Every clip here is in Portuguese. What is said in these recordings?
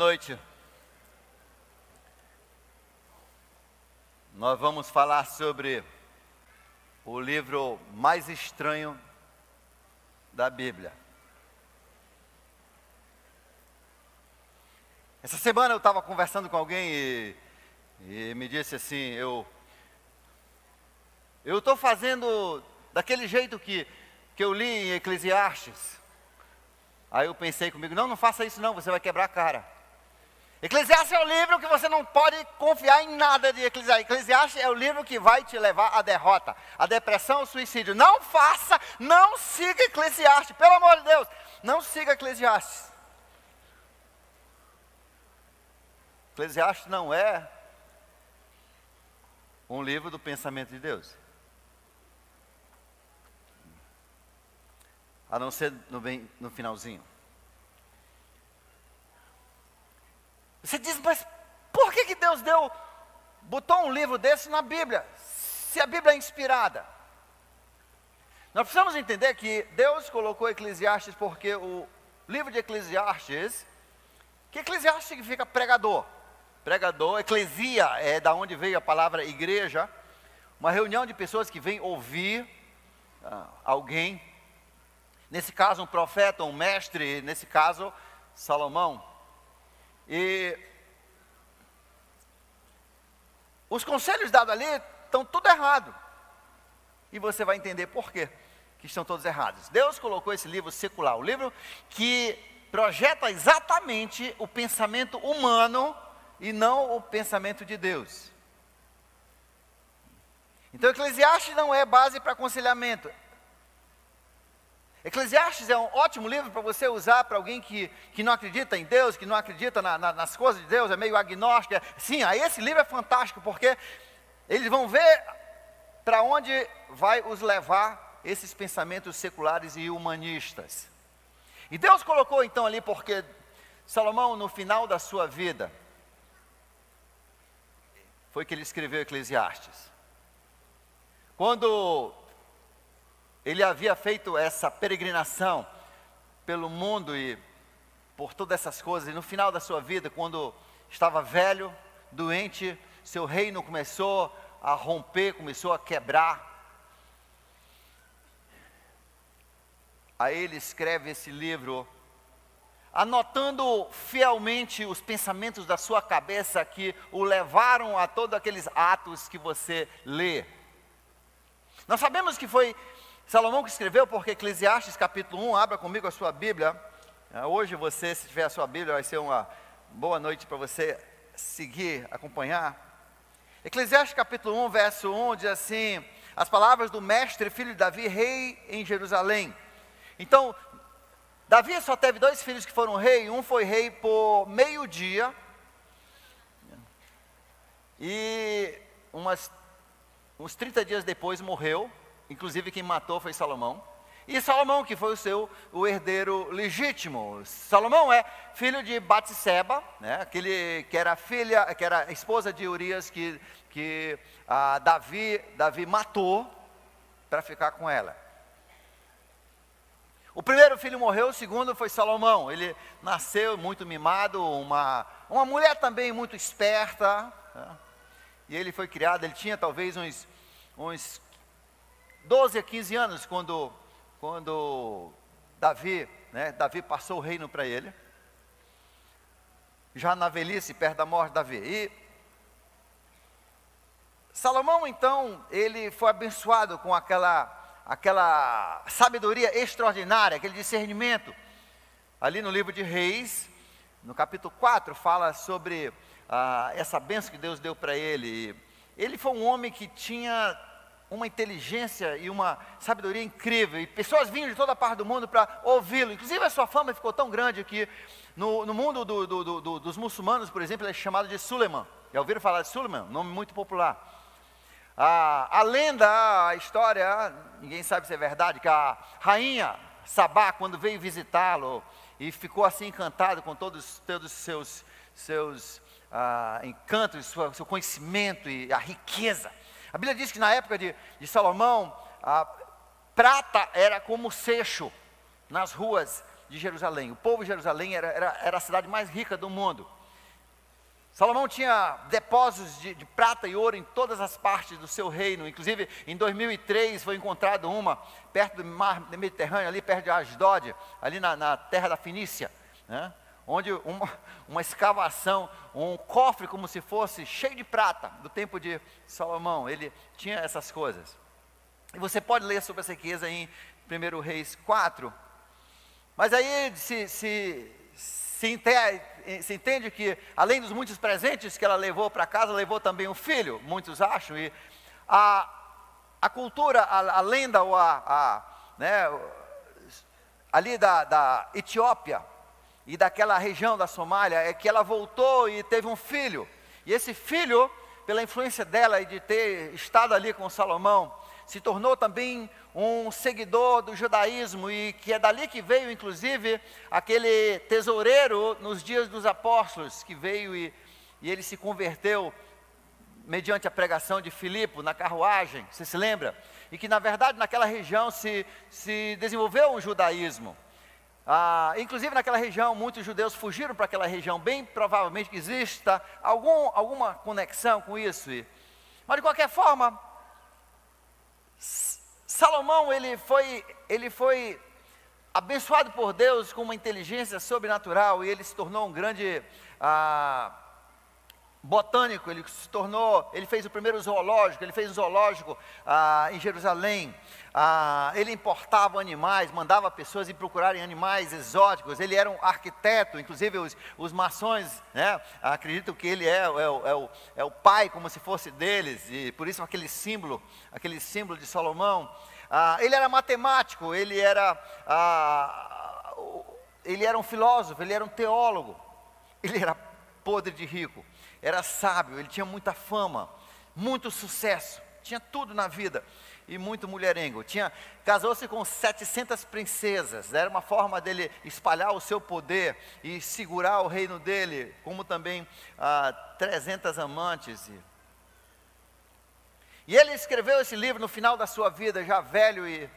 noite. Nós vamos falar sobre o livro mais estranho da Bíblia. Essa semana eu estava conversando com alguém e me disse assim, eu estou fazendo daquele jeito que eu li em Eclesiastes. Aí eu pensei comigo, não faça isso não, você vai quebrar a cara. Eclesiastes é o livro que você não pode confiar em nada de Eclesiastes. Eclesiastes é o livro que vai te levar à derrota, à depressão, ao suicídio. Não faça, não siga Eclesiastes, pelo amor de Deus, não siga Eclesiastes. Eclesiastes não é um livro do pensamento de Deus. A não ser no finalzinho. Você diz, mas por que Deus botou um livro desse na Bíblia? Se a Bíblia é inspirada. Nós precisamos entender que Deus colocou Eclesiastes porque o livro de Eclesiastes, que Eclesiastes significa pregador. Pregador, eclesia é da onde veio a palavra igreja, uma reunião de pessoas que vêm ouvir alguém. Nesse caso, um profeta, um mestre, nesse caso, Salomão. E os conselhos dados ali estão tudo errado. E você vai entender por quê que estão todos errados. Deus colocou esse livro secular, o livro que projeta exatamente o pensamento humano e não o pensamento de Deus. Então, Eclesiastes não é base para aconselhamento. Eclesiastes é um ótimo livro para você usar para alguém que não acredita em Deus, que não acredita nas coisas de Deus, é meio agnóstico. Sim, aí esse livro é fantástico, porque eles vão ver para onde vai os levar esses pensamentos seculares e humanistas. E Deus colocou então ali, porque Salomão, no final da sua vida, foi que ele escreveu Eclesiastes. Quando ele havia feito essa peregrinação pelo mundo e por todas essas coisas, e no final da sua vida, quando estava velho, doente, seu reino começou a romper, começou a quebrar. Aí ele escreve esse livro, anotando fielmente os pensamentos da sua cabeça que o levaram a todos aqueles atos que você lê. Nós sabemos que foi Salomão que escreveu, porque Eclesiastes capítulo 1, abra comigo a sua Bíblia. Hoje você, se tiver a sua Bíblia, vai ser uma boa noite para você seguir, acompanhar. Eclesiastes capítulo 1, verso 1, diz assim, as palavras do mestre, filho de Davi, rei em Jerusalém. Então, Davi só teve dois filhos que foram rei, um foi rei por meio-dia, e uns 30 dias depois morreu. Inclusive quem matou foi Salomão. E Salomão que foi o herdeiro legítimo. Salomão é filho de Batseba, né? Aquele que era esposa de Urias que Davi matou para ficar com ela. O primeiro filho morreu, o segundo foi Salomão. Ele nasceu muito mimado, uma mulher também muito esperta, né? E ele foi criado, ele tinha talvez uns 12 a 15 anos, quando Davi passou o reino para ele, já na velhice, perto da morte de Davi. E Salomão, então, ele foi abençoado com aquela sabedoria extraordinária, aquele discernimento. Ali no livro de Reis, no capítulo 4, fala sobre essa bênção que Deus deu para ele. Ele foi um homem que tinha uma inteligência e uma sabedoria incrível, e pessoas vinham de toda parte do mundo para ouvi-lo. Inclusive a sua fama ficou tão grande que no mundo dos muçulmanos, por exemplo, ele é chamado de Suleiman. Já ouviram falar de Suleiman? Nome muito popular. A lenda, a história, ninguém sabe se é verdade, que a rainha Sabá, quando veio visitá-lo e ficou assim encantado com todos os seus encantos, seu conhecimento e a riqueza. A Bíblia diz que na época de Salomão, a prata era como seixo nas ruas de Jerusalém. O povo de Jerusalém era a cidade mais rica do mundo. Salomão tinha depósitos de prata e ouro em todas as partes do seu reino. Inclusive, em 2003 foi encontrado uma perto do mar Mediterrâneo, ali perto de Asdod, ali na terra da Fenícia, né? Onde uma escavação, um cofre como se fosse cheio de prata, do tempo de Salomão. Ele tinha essas coisas. E você pode ler sobre essa riqueza em 1 Reis 4. Mas aí se entende que, além dos muitos presentes que ela levou para casa, levou também um filho, muitos acham. E a cultura, a lenda, né, ali da Etiópia e daquela região da Somália, é que ela voltou e teve um filho. E esse filho, pela influência dela e de ter estado ali com Salomão, se tornou também um seguidor do judaísmo, e que é dali que veio, inclusive, aquele tesoureiro nos dias dos apóstolos, que veio e ele se converteu mediante a pregação de Filipe na carruagem, você se lembra? E que, na verdade, naquela região se desenvolveu um judaísmo. Inclusive, naquela região, muitos judeus fugiram para aquela região. Bem provavelmente que exista alguma conexão com isso. Mas, de qualquer forma, Salomão, ele foi abençoado por Deus com uma inteligência sobrenatural, e ele se tornou um grande botânico. Ele fez o primeiro zoológico, ele fez um zoológico em Jerusalém. Ele importava animais, mandava pessoas ir procurarem animais exóticos. Ele era um arquiteto, inclusive os maçons, né, acreditam que ele é o pai, como se fosse deles, e por isso aquele símbolo de Salomão. Ele era matemático, ele era um filósofo, ele era um teólogo, ele era podre de rico, era sábio, ele tinha muita fama, muito sucesso, tinha tudo na vida. E muito mulherengo. Casou-se com 700 princesas. Era uma forma dele espalhar o seu poder e segurar o reino dele, como também 300 amantes. E ele escreveu esse livro no final da sua vida, já velho e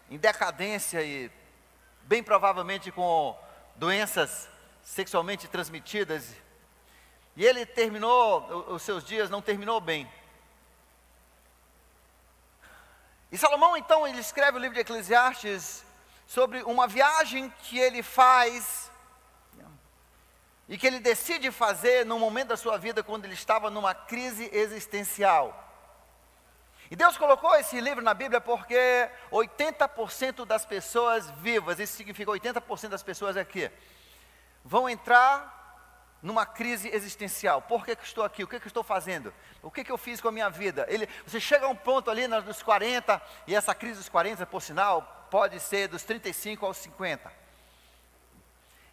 em decadência, e bem provavelmente com doenças sexualmente transmitidas. E ele terminou os seus dias, não terminou bem. E Salomão, então, ele escreve o livro de Eclesiastes sobre uma viagem que ele faz e que ele decide fazer num momento da sua vida, quando ele estava numa crise existencial. E Deus colocou esse livro na Bíblia porque 80% das pessoas vivas, isso significa 80% das pessoas aqui, vão entrar numa crise existencial. Por que estou aqui? O que estou fazendo? O que eu fiz com a minha vida? Você chega a um ponto ali nos 40, e essa crise dos 40, por sinal, pode ser dos 35 aos 50.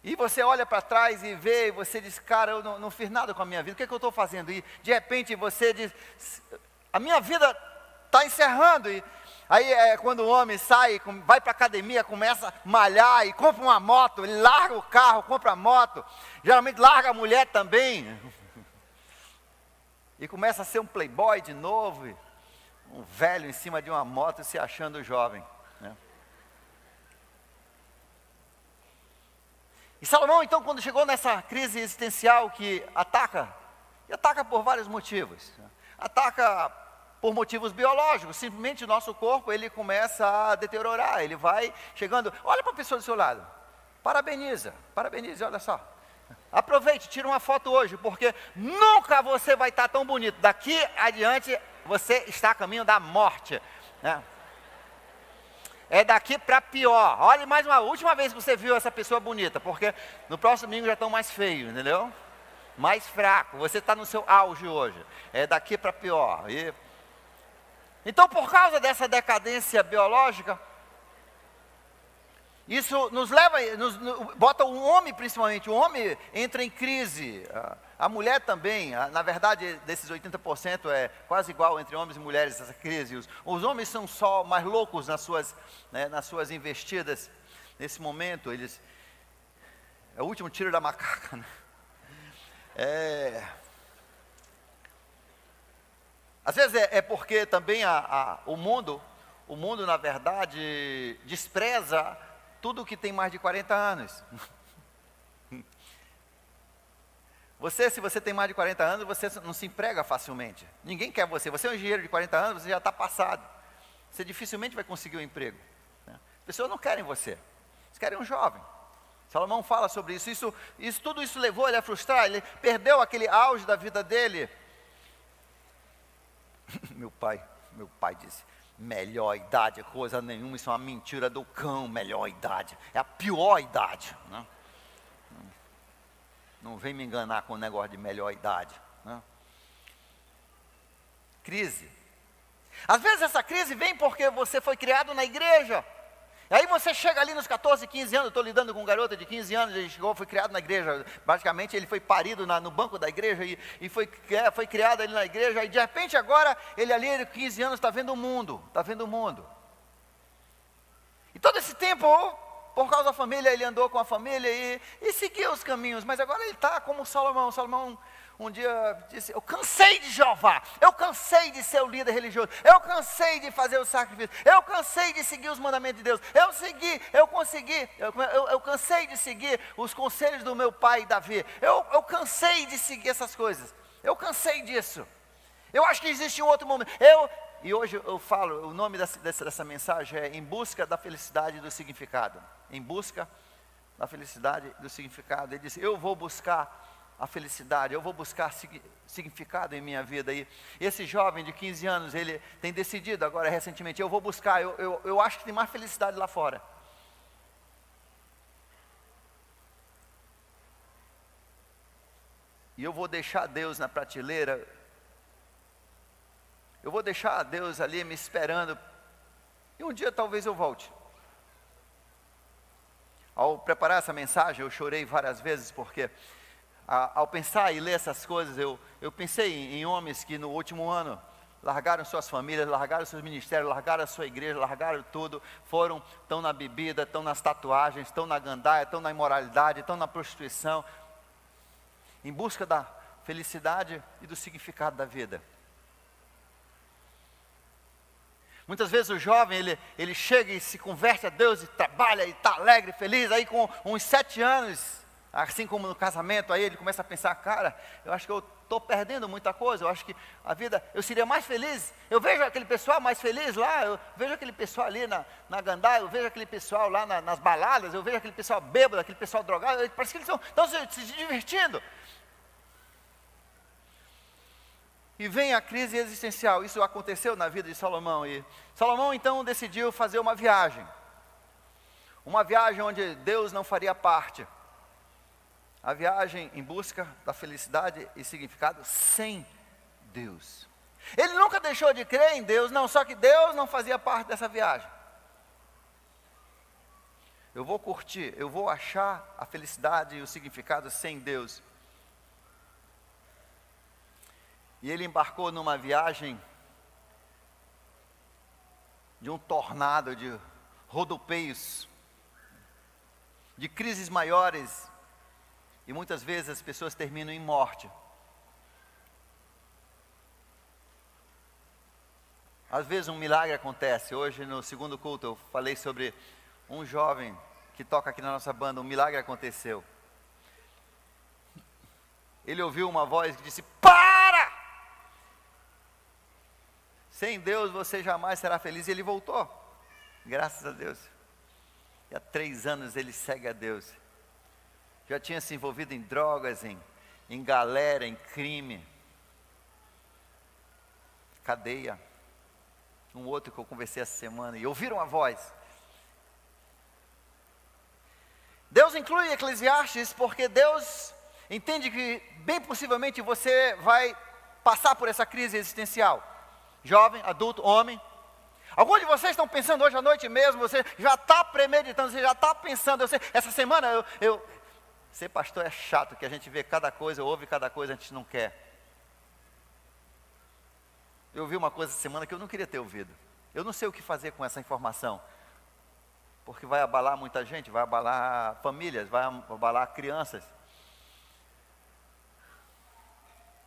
E você olha para trás e vê, e você diz, cara, eu não fiz nada com a minha vida, o que eu estou fazendo? E de repente você diz, a minha vida está encerrando. E aí é quando o homem sai, vai para a academia, começa a malhar e compra uma moto, ele larga o carro, compra a moto, geralmente larga a mulher também, e começa a ser um playboy de novo, um velho em cima de uma moto se achando jovem, né? E Salomão, então, quando chegou nessa crise existencial que ataca por vários motivos, ataca por motivos biológicos, simplesmente o nosso corpo, ele começa a deteriorar, ele vai chegando. Olha para a pessoa do seu lado, parabenize, olha só, aproveite, tira uma foto hoje, porque nunca você vai estar tão bonito, daqui adiante você está a caminho da morte, né? É daqui para pior. Olha mais uma última vez que você viu essa pessoa bonita, porque no próximo domingo já estão mais feios, entendeu? Mais fraco, você está no seu auge hoje, é daqui para pior. Então, por causa dessa decadência biológica, isso nos leva, bota o homem principalmente, o homem entra em crise, a mulher também. Na verdade, desses 80% é quase igual entre homens e mulheres essa crise. Os homens são só mais loucos nas suas investidas, nesse momento, é o último tiro da macaca, né? Às vezes é porque também o mundo, na verdade, despreza tudo que tem mais de 40 anos. Se você tem mais de 40 anos, você não se emprega facilmente. Ninguém quer você. Você é um engenheiro de 40 anos, você já está passado. Você dificilmente vai conseguir um emprego. Né? As pessoas não querem você. Eles querem um jovem. Salomão fala sobre isso. Tudo isso levou ele a frustrar. Ele perdeu aquele auge da vida dele. Meu pai disse, melhor idade é coisa nenhuma, isso é uma mentira do cão, melhor idade. É a pior idade. Né? Não vem me enganar com o negócio de melhor idade. Né? Crise. Às vezes essa crise vem porque você foi criado na igreja. E aí você chega ali nos 14, 15 anos, eu estou lidando com um garoto de 15 anos, ele foi criado na igreja. Basicamente ele foi parido no banco da igreja e foi criado ali na igreja. E de repente agora, ele ali, 15 anos, está vendo o mundo. E todo esse tempo, por causa da família, ele andou com a família e seguiu os caminhos. Mas agora ele está como Salomão. Salomão um dia disse, eu cansei de Jeová, eu cansei de ser o líder religioso, eu cansei de fazer o sacrifício, eu cansei de seguir os mandamentos de Deus, eu cansei de seguir os conselhos do meu pai Davi, eu cansei de seguir essas coisas, eu cansei disso, eu acho que existe um outro momento, e hoje eu falo, o nome dessa mensagem é Em Busca da Felicidade e do Significado. Em busca da felicidade e do significado. Ele disse, eu vou buscar a felicidade, eu vou buscar significado em minha vida. E esse jovem de 15 anos, ele tem decidido agora recentemente, eu vou buscar, eu acho que tem mais felicidade lá fora. E eu vou deixar Deus na prateleira, eu vou deixar Deus ali me esperando, e um dia talvez eu volte. Ao preparar essa mensagem, eu chorei várias vezes, porque ao pensar e ler essas coisas, eu pensei em homens que no último ano largaram suas famílias, largaram seus ministérios, largaram a sua igreja, largaram tudo, estão na bebida, estão nas tatuagens, estão na gandaia, estão na imoralidade, estão na prostituição, em busca da felicidade e do significado da vida. Muitas vezes o jovem, ele chega e se converte a Deus e trabalha e está alegre, feliz, aí com uns 7 anos, assim como no casamento, aí ele começa a pensar, cara, eu acho que eu estou perdendo muita coisa, eu acho que a vida, eu seria mais feliz, eu vejo aquele pessoal mais feliz lá, eu vejo aquele pessoal ali na gandaia, eu vejo aquele pessoal lá nas baladas, eu vejo aquele pessoal bêbado, aquele pessoal drogado, parece que eles estão se divertindo. E vem a crise existencial, isso aconteceu na vida de Salomão, e Salomão então decidiu fazer uma viagem onde Deus não faria parte, a viagem em busca da felicidade e significado sem Deus. Ele nunca deixou de crer em Deus, não, só que Deus não fazia parte dessa viagem. Eu vou curtir, eu vou achar a felicidade e o significado sem Deus. E ele embarcou numa viagem de um tornado, de rodopeios, de crises maiores, e muitas vezes as pessoas terminam em morte. Às vezes um milagre acontece. Hoje no segundo culto eu falei sobre um jovem que toca aqui na nossa banda, um milagre aconteceu. Ele ouviu uma voz que disse, para! Sem Deus você jamais será feliz. E ele voltou, graças a Deus. E há 3 anos ele segue a Deus. Já tinha se envolvido em drogas, em galera, em crime, cadeia. Um outro que eu conversei essa semana, e ouviram a voz. Deus inclui Eclesiastes porque Deus entende que bem possivelmente você vai passar por essa crise existencial. Jovem, adulto, homem. Alguns de vocês estão pensando hoje à noite mesmo, você já está premeditando, você já está pensando, essa semana ser pastor é chato, que a gente vê cada coisa, ouve cada coisa, a gente não quer. Eu ouvi uma coisa essa semana que eu não queria ter ouvido. Eu não sei o que fazer com essa informação, porque vai abalar muita gente, vai abalar famílias, vai abalar crianças.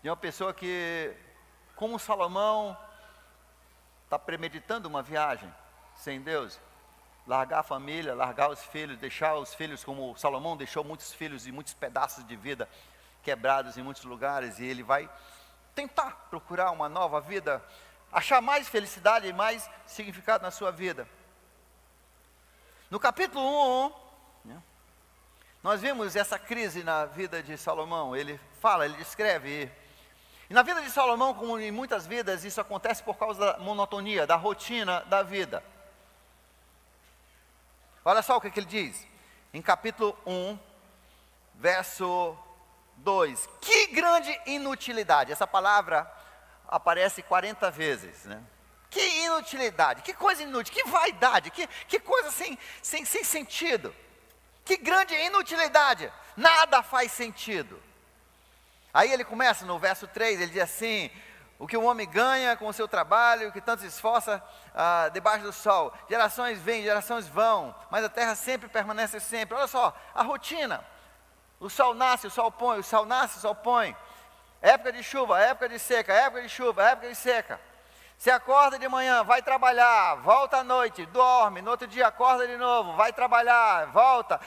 De uma pessoa que, como Salomão, está premeditando uma viagem sem Deus. largar a família, largar os filhos, deixar os filhos como Salomão deixou muitos filhos e muitos pedaços de vida quebrados em muitos lugares, e ele vai tentar procurar uma nova vida, achar mais felicidade e mais significado na sua vida. No capítulo 1, nós vimos essa crise na vida de Salomão. Ele fala, ele descreve. E na vida de Salomão, como em muitas vidas, isso acontece por causa da monotonia, da rotina da vida. Olha só o que ele diz, em capítulo 1, verso 2. Que grande inutilidade. Essa palavra aparece 40 vezes, né? Que inutilidade, que coisa inútil, que vaidade, que coisa sem sentido. Que grande inutilidade, nada faz sentido. Aí ele começa no verso 3, ele diz assim: o que o homem ganha com o seu trabalho, o que tanto se esforça debaixo do sol. Gerações vêm, gerações vão, mas a terra sempre permanece sempre. Olha só, a rotina. O sol nasce, o sol põe, o sol nasce, o sol põe. Época de chuva, época de seca, época de chuva, época de seca. Você acorda de manhã, vai trabalhar, volta à noite, dorme, no outro dia acorda de novo, vai trabalhar, volta,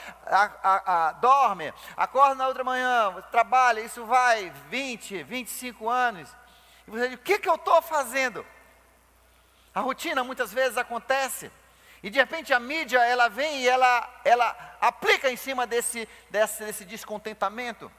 dorme, acorda na outra manhã, trabalha, isso vai 20, 25 anos. E você diz, o que eu estou fazendo? A rotina muitas vezes acontece, e de repente a mídia ela vem e ela aplica em cima desse descontentamento.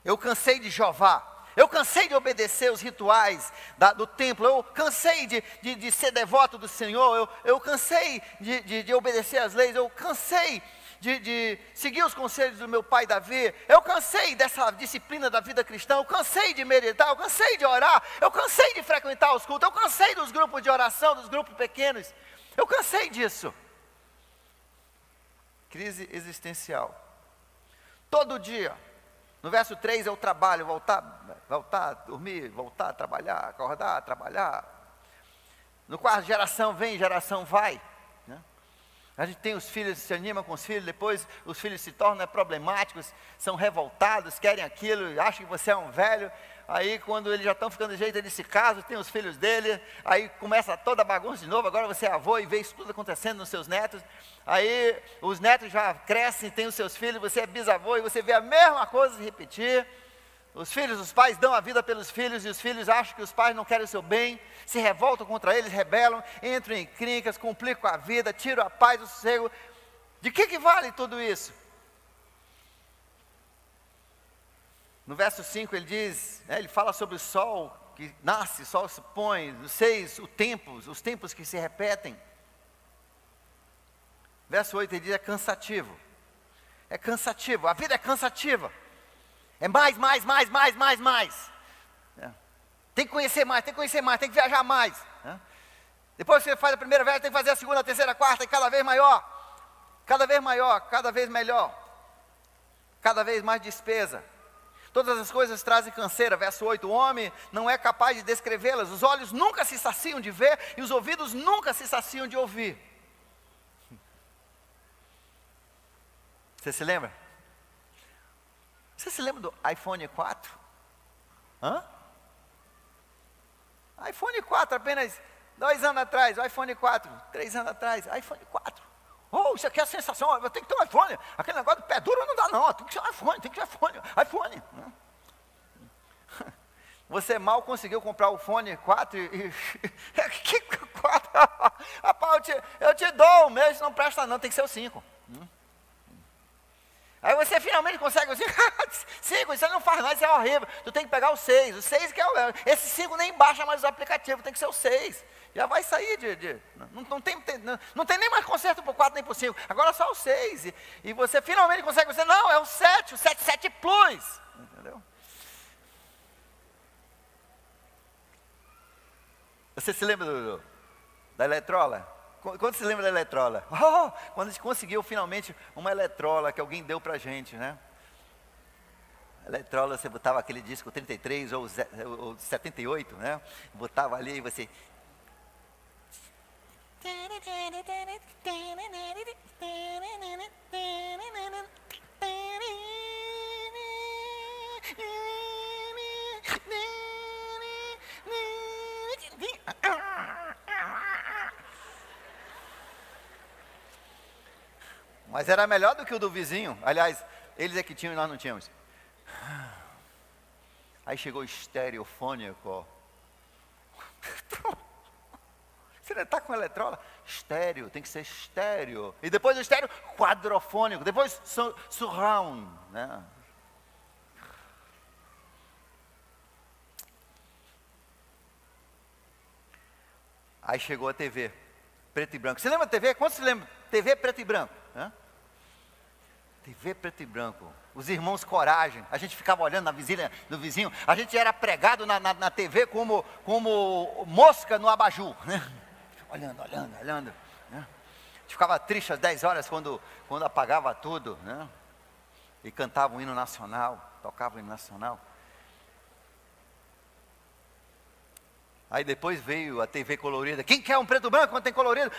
Eu cansei de Jeová. Eu cansei de obedecer os rituais do templo, eu cansei de ser devoto do Senhor, eu cansei de obedecer as leis, eu cansei de seguir os conselhos do meu pai Davi, eu cansei dessa disciplina da vida cristã, eu cansei de meditar, eu cansei de orar, eu cansei de frequentar os cultos, eu cansei dos grupos de oração, dos grupos pequenos, eu cansei disso. Crise existencial. Todo dia. No verso 3 é o trabalho, voltar a dormir, voltar a trabalhar, acordar, trabalhar. No quarto, geração vem, geração vai. Né? A gente tem os filhos, se anima com os filhos, depois os filhos se tornam problemáticos, são revoltados, querem aquilo, acham que você é um velho. Aí quando eles já estão ficando de jeito, eles se casam, tem os filhos dele, aí começa toda a bagunça de novo, agora você é avô e vê isso tudo acontecendo nos seus netos. Aí os netos já crescem, têm os seus filhos, você é bisavô e você vê a mesma coisa se repetir. Os pais dão a vida pelos filhos e os filhos acham que os pais não querem o seu bem, se revoltam contra eles, rebelam, entram em encrencas, complicam a vida, tiram a paz, o sossego. De que vale tudo isso? No verso 5 ele diz, ele fala sobre o sol que nasce, o sol se põe, os 6, os tempos que se repetem. Verso 8 ele diz, é cansativo, a vida é cansativa, é mais, tem que conhecer mais, tem que viajar mais. Depois que você faz a primeira viagem, tem que fazer a segunda, a terceira, a quarta, e cada vez maior, cada vez melhor, cada vez mais despesa. Todas as coisas trazem canseira. Verso 8, o homem não é capaz de descrevê-las. Os olhos nunca se saciam de ver e os ouvidos nunca se saciam de ouvir. Você se lembra? Você se lembra do iPhone 4? iPhone 4, apenas 2 anos atrás, o iPhone 4, 3 anos atrás, iPhone 4. Oh, isso aqui é a sensação, eu tenho que ter um iPhone. Aquele negócio de pé duro não dá não, tem que ser um iPhone, iPhone. Você mal conseguiu comprar o iPhone 4 que 4? Rapaz, eu te dou o mês, não presta não, tem que ser o 5. Aí você finalmente consegue o 5, 5, isso não faz nada, isso é horrível. Tu tem que pegar o 6 que é o... Esse 5 nem baixa mais o aplicativo, tem que ser o 6. Já vai sair não tem nem mais conserto para o 4 nem para o 5. Agora só o 6. E você finalmente consegue dizer, não, é o 7 Plus. Entendeu? Você se lembra da Eletrola? Quando se lembra da Eletrola? Quando a gente conseguiu finalmente uma Eletrola que alguém deu para a gente, né? Eletrola, você botava aquele disco 33 ou 78, né? Botava ali e você... Mas era melhor do que o do vizinho. Aliás, eles é que tinham e nós não tínhamos. Aí chegou o estereofônico. Você não está com eletrola? Estéreo, tem que ser estéreo. E depois do estéreo, quadrofônico. Depois surround, né? Aí chegou a TV, preto e branco. Você lembra da TV? Quantos se lembram? TV preto e branco. Hã? TV preto e branco. Os irmãos Coragem. A gente ficava olhando na vizinha do vizinho. A gente era pregado na TV como mosca no abajur, né? Olhando. Né? A gente ficava triste às 10 horas quando apagava tudo, né? E cantava o hino nacional, tocava o hino nacional. Aí depois veio a TV colorida. Quem quer um preto e branco quando tem colorido?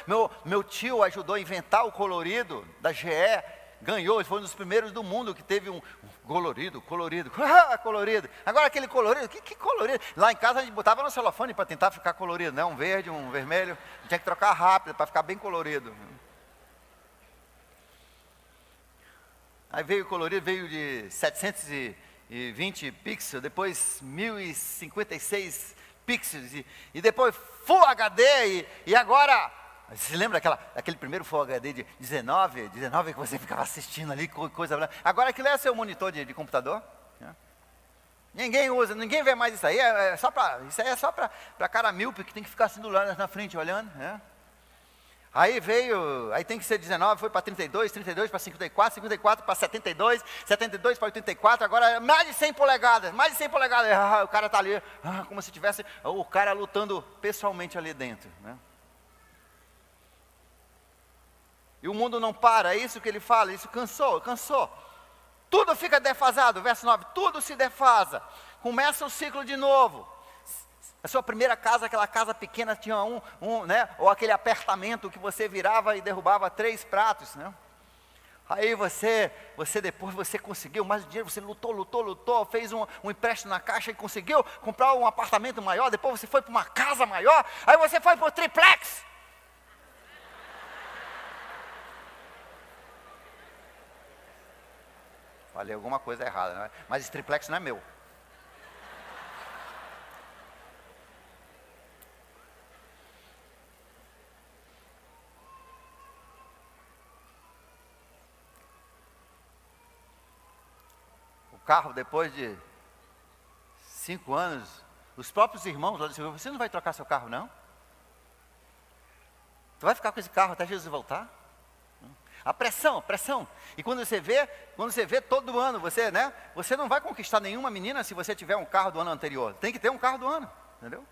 Meu tio ajudou a inventar o colorido da GE. Ganhou, ele foi um dos primeiros do mundo que teve um colorido. Colorido. Agora aquele colorido, que colorido? Lá em casa a gente botava no celofane para tentar ficar colorido, né? Um verde, um vermelho. Tinha que trocar rápido para ficar bem colorido. Aí veio o colorido, veio de 720 pixels, depois 1056 pixels, e depois Full HD, e agora, você lembra aquele primeiro Full HD de 19 que você ficava assistindo ali, coisa, agora aquilo é seu monitor de computador, né? Ninguém usa, ninguém vê mais isso aí, isso aí é só para cara míope que tem que ficar assim do lado na frente olhando, né? Aí tem que ser 19, foi para 32 para 54 para 72 para 84, agora mais de 100 polegadas, o cara está ali, como se tivesse o cara lutando pessoalmente ali dentro, né? E o mundo não para, é isso que ele fala, isso cansou, tudo fica defasado, verso 9, tudo se defasa, começa o ciclo de novo. A sua primeira casa, aquela casa pequena, tinha né? Ou aquele apertamento que você virava e derrubava 3 pratos, né? Aí depois você conseguiu mais dinheiro, você lutou, fez um empréstimo na caixa e conseguiu comprar um apartamento maior, depois você foi para uma casa maior, aí você foi para o triplex. Falei alguma coisa errada, né? Mas esse triplex não é meu. Carro, depois de 5 anos, os próprios irmãos lá disseram, você não vai trocar seu carro não? Tu vai ficar com esse carro até Jesus voltar? A pressão. E quando você vê todo ano, você não vai conquistar nenhuma menina se você tiver um carro do ano anterior. Tem que ter um carro do ano, entendeu?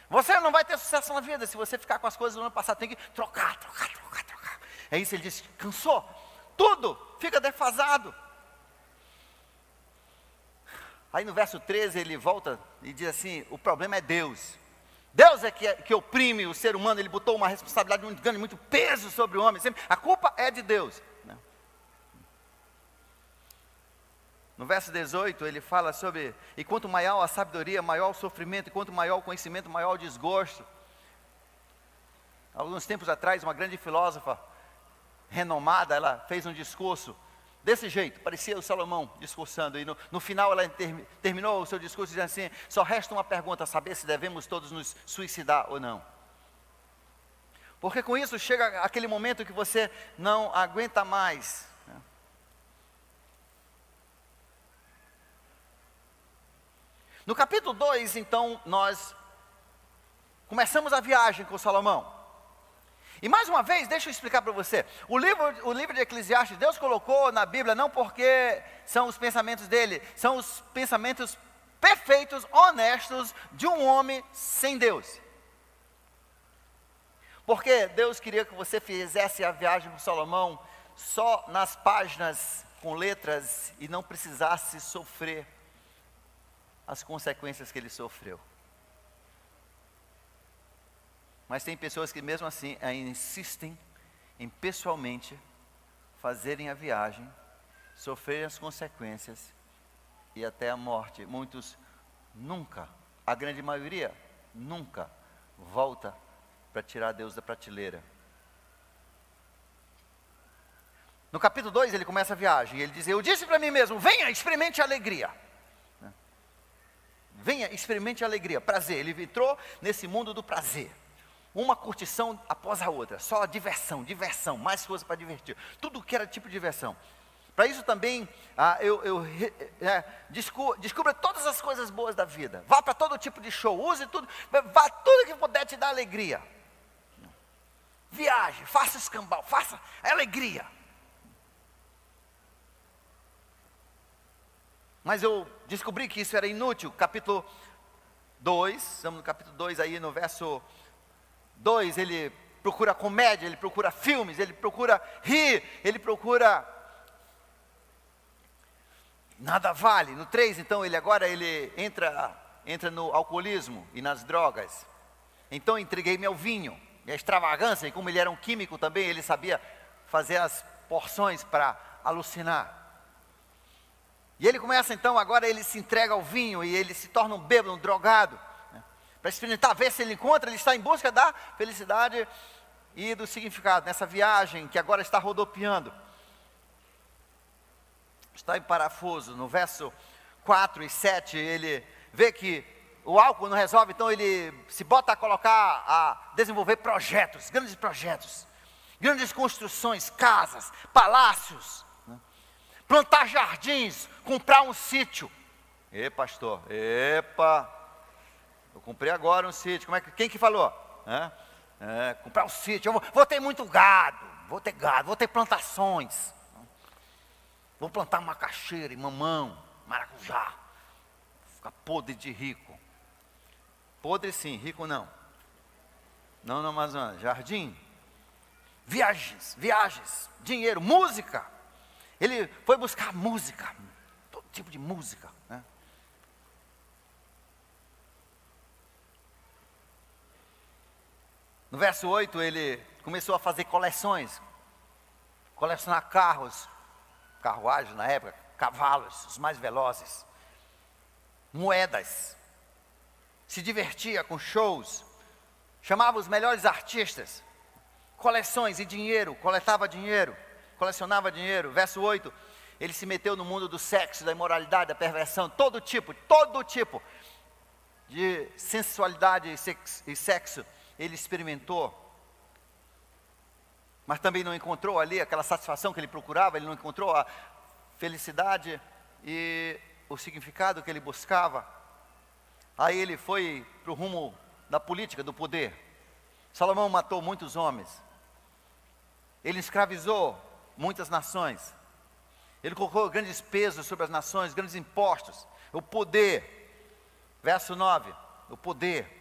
Você não vai ter sucesso na vida se você ficar com as coisas do ano passado. Tem que trocar. É isso, ele diz, cansou. Tudo fica defasado. Aí no verso 13 ele volta e diz assim, o problema é Deus. Deus é que oprime o ser humano, ele botou uma responsabilidade muito grande, muito peso sobre o homem. A culpa é de Deus. No verso 18 ele fala sobre, e quanto maior a sabedoria, maior o sofrimento, e quanto maior o conhecimento, maior o desgosto. Alguns tempos atrás, uma grande filósofa renomada, ela fez um discurso desse jeito, parecia o Salomão discursando, e no final ela terminou o seu discurso dizendo assim, só resta uma pergunta, saber se devemos todos nos suicidar ou não. Porque com isso chega aquele momento que você não aguenta mais. No capítulo 2, então, nós começamos a viagem com Salomão. E mais uma vez, deixa eu explicar para você. O livro de Eclesiastes, Deus colocou na Bíblia não porque são os pensamentos dele, são os pensamentos perfeitos, honestos de um homem sem Deus. Porque Deus queria que você fizesse a viagem com Salomão só nas páginas com letras e não precisasse sofrer as consequências que ele sofreu. Mas tem pessoas que mesmo assim ainda insistem em pessoalmente fazerem a viagem, sofrerem as consequências e até a morte. Muitos nunca, a grande maioria, nunca volta para tirar Deus da prateleira. No capítulo 2 ele começa a viagem, e ele diz, eu disse para mim mesmo, venha, experimente a alegria. Venha, experimente a alegria, prazer. Ele entrou nesse mundo do prazer. Uma curtição após a outra, só diversão, diversão, mais coisa para divertir. Tudo que era tipo de diversão. Para isso também, descubra todas as coisas boas da vida. Vá para todo tipo de show, use tudo, vá tudo que puder te dar alegria. Viaje, faça escambau, faça alegria. Mas eu descobri que isso era inútil. Capítulo 2, estamos no capítulo 2 aí, no verso 2, ele procura comédia, ele procura filmes, ele procura rir, ele procura... Nada vale. No 3, então, ele entra no alcoolismo e nas drogas. Então, entreguei-me ao vinho e à extravagância, e como ele era um químico também, ele sabia fazer as porções para alucinar. E ele começa então, agora ele se entrega ao vinho e ele se torna um bêbado, um drogado, né? Para experimentar, ver se ele encontra, ele está em busca da felicidade e do significado, nessa viagem que agora está rodopiando. Está em parafuso, no verso 4 e 7, ele vê que o álcool não resolve, então ele se bota a desenvolver projetos, grandes construções, casas, palácios, né? Plantar jardins, comprar um sítio. Pastor, eu comprei agora um sítio. Quem que falou? Comprar um sítio, eu vou ter muito gado, vou ter plantações. Vou plantar macaxeira e mamão, maracujá. Ficar podre de rico. Podre sim, rico não. Não no Amazonas, jardim. Viagens, dinheiro, música. Ele foi buscar música, todo tipo de música, né? No verso 8 ele começou a fazer coleções. Colecionar carros, carruagens na época, cavalos, os mais velozes, moedas, se divertia com shows, chamava os melhores artistas, coleções e dinheiro, coletava dinheiro, colecionava dinheiro. Verso 8, ele se meteu no mundo do sexo, da imoralidade, da perversão, todo tipo de sensualidade e sexo, ele experimentou. Mas também não encontrou ali aquela satisfação que ele procurava, ele não encontrou a felicidade e o significado que ele buscava. Aí ele foi para o rumo da política, do poder. Salomão matou muitos homens. Ele escravizou muitas nações. Ele colocou grandes pesos sobre as nações, grandes impostos. O poder. Verso 9, o poder.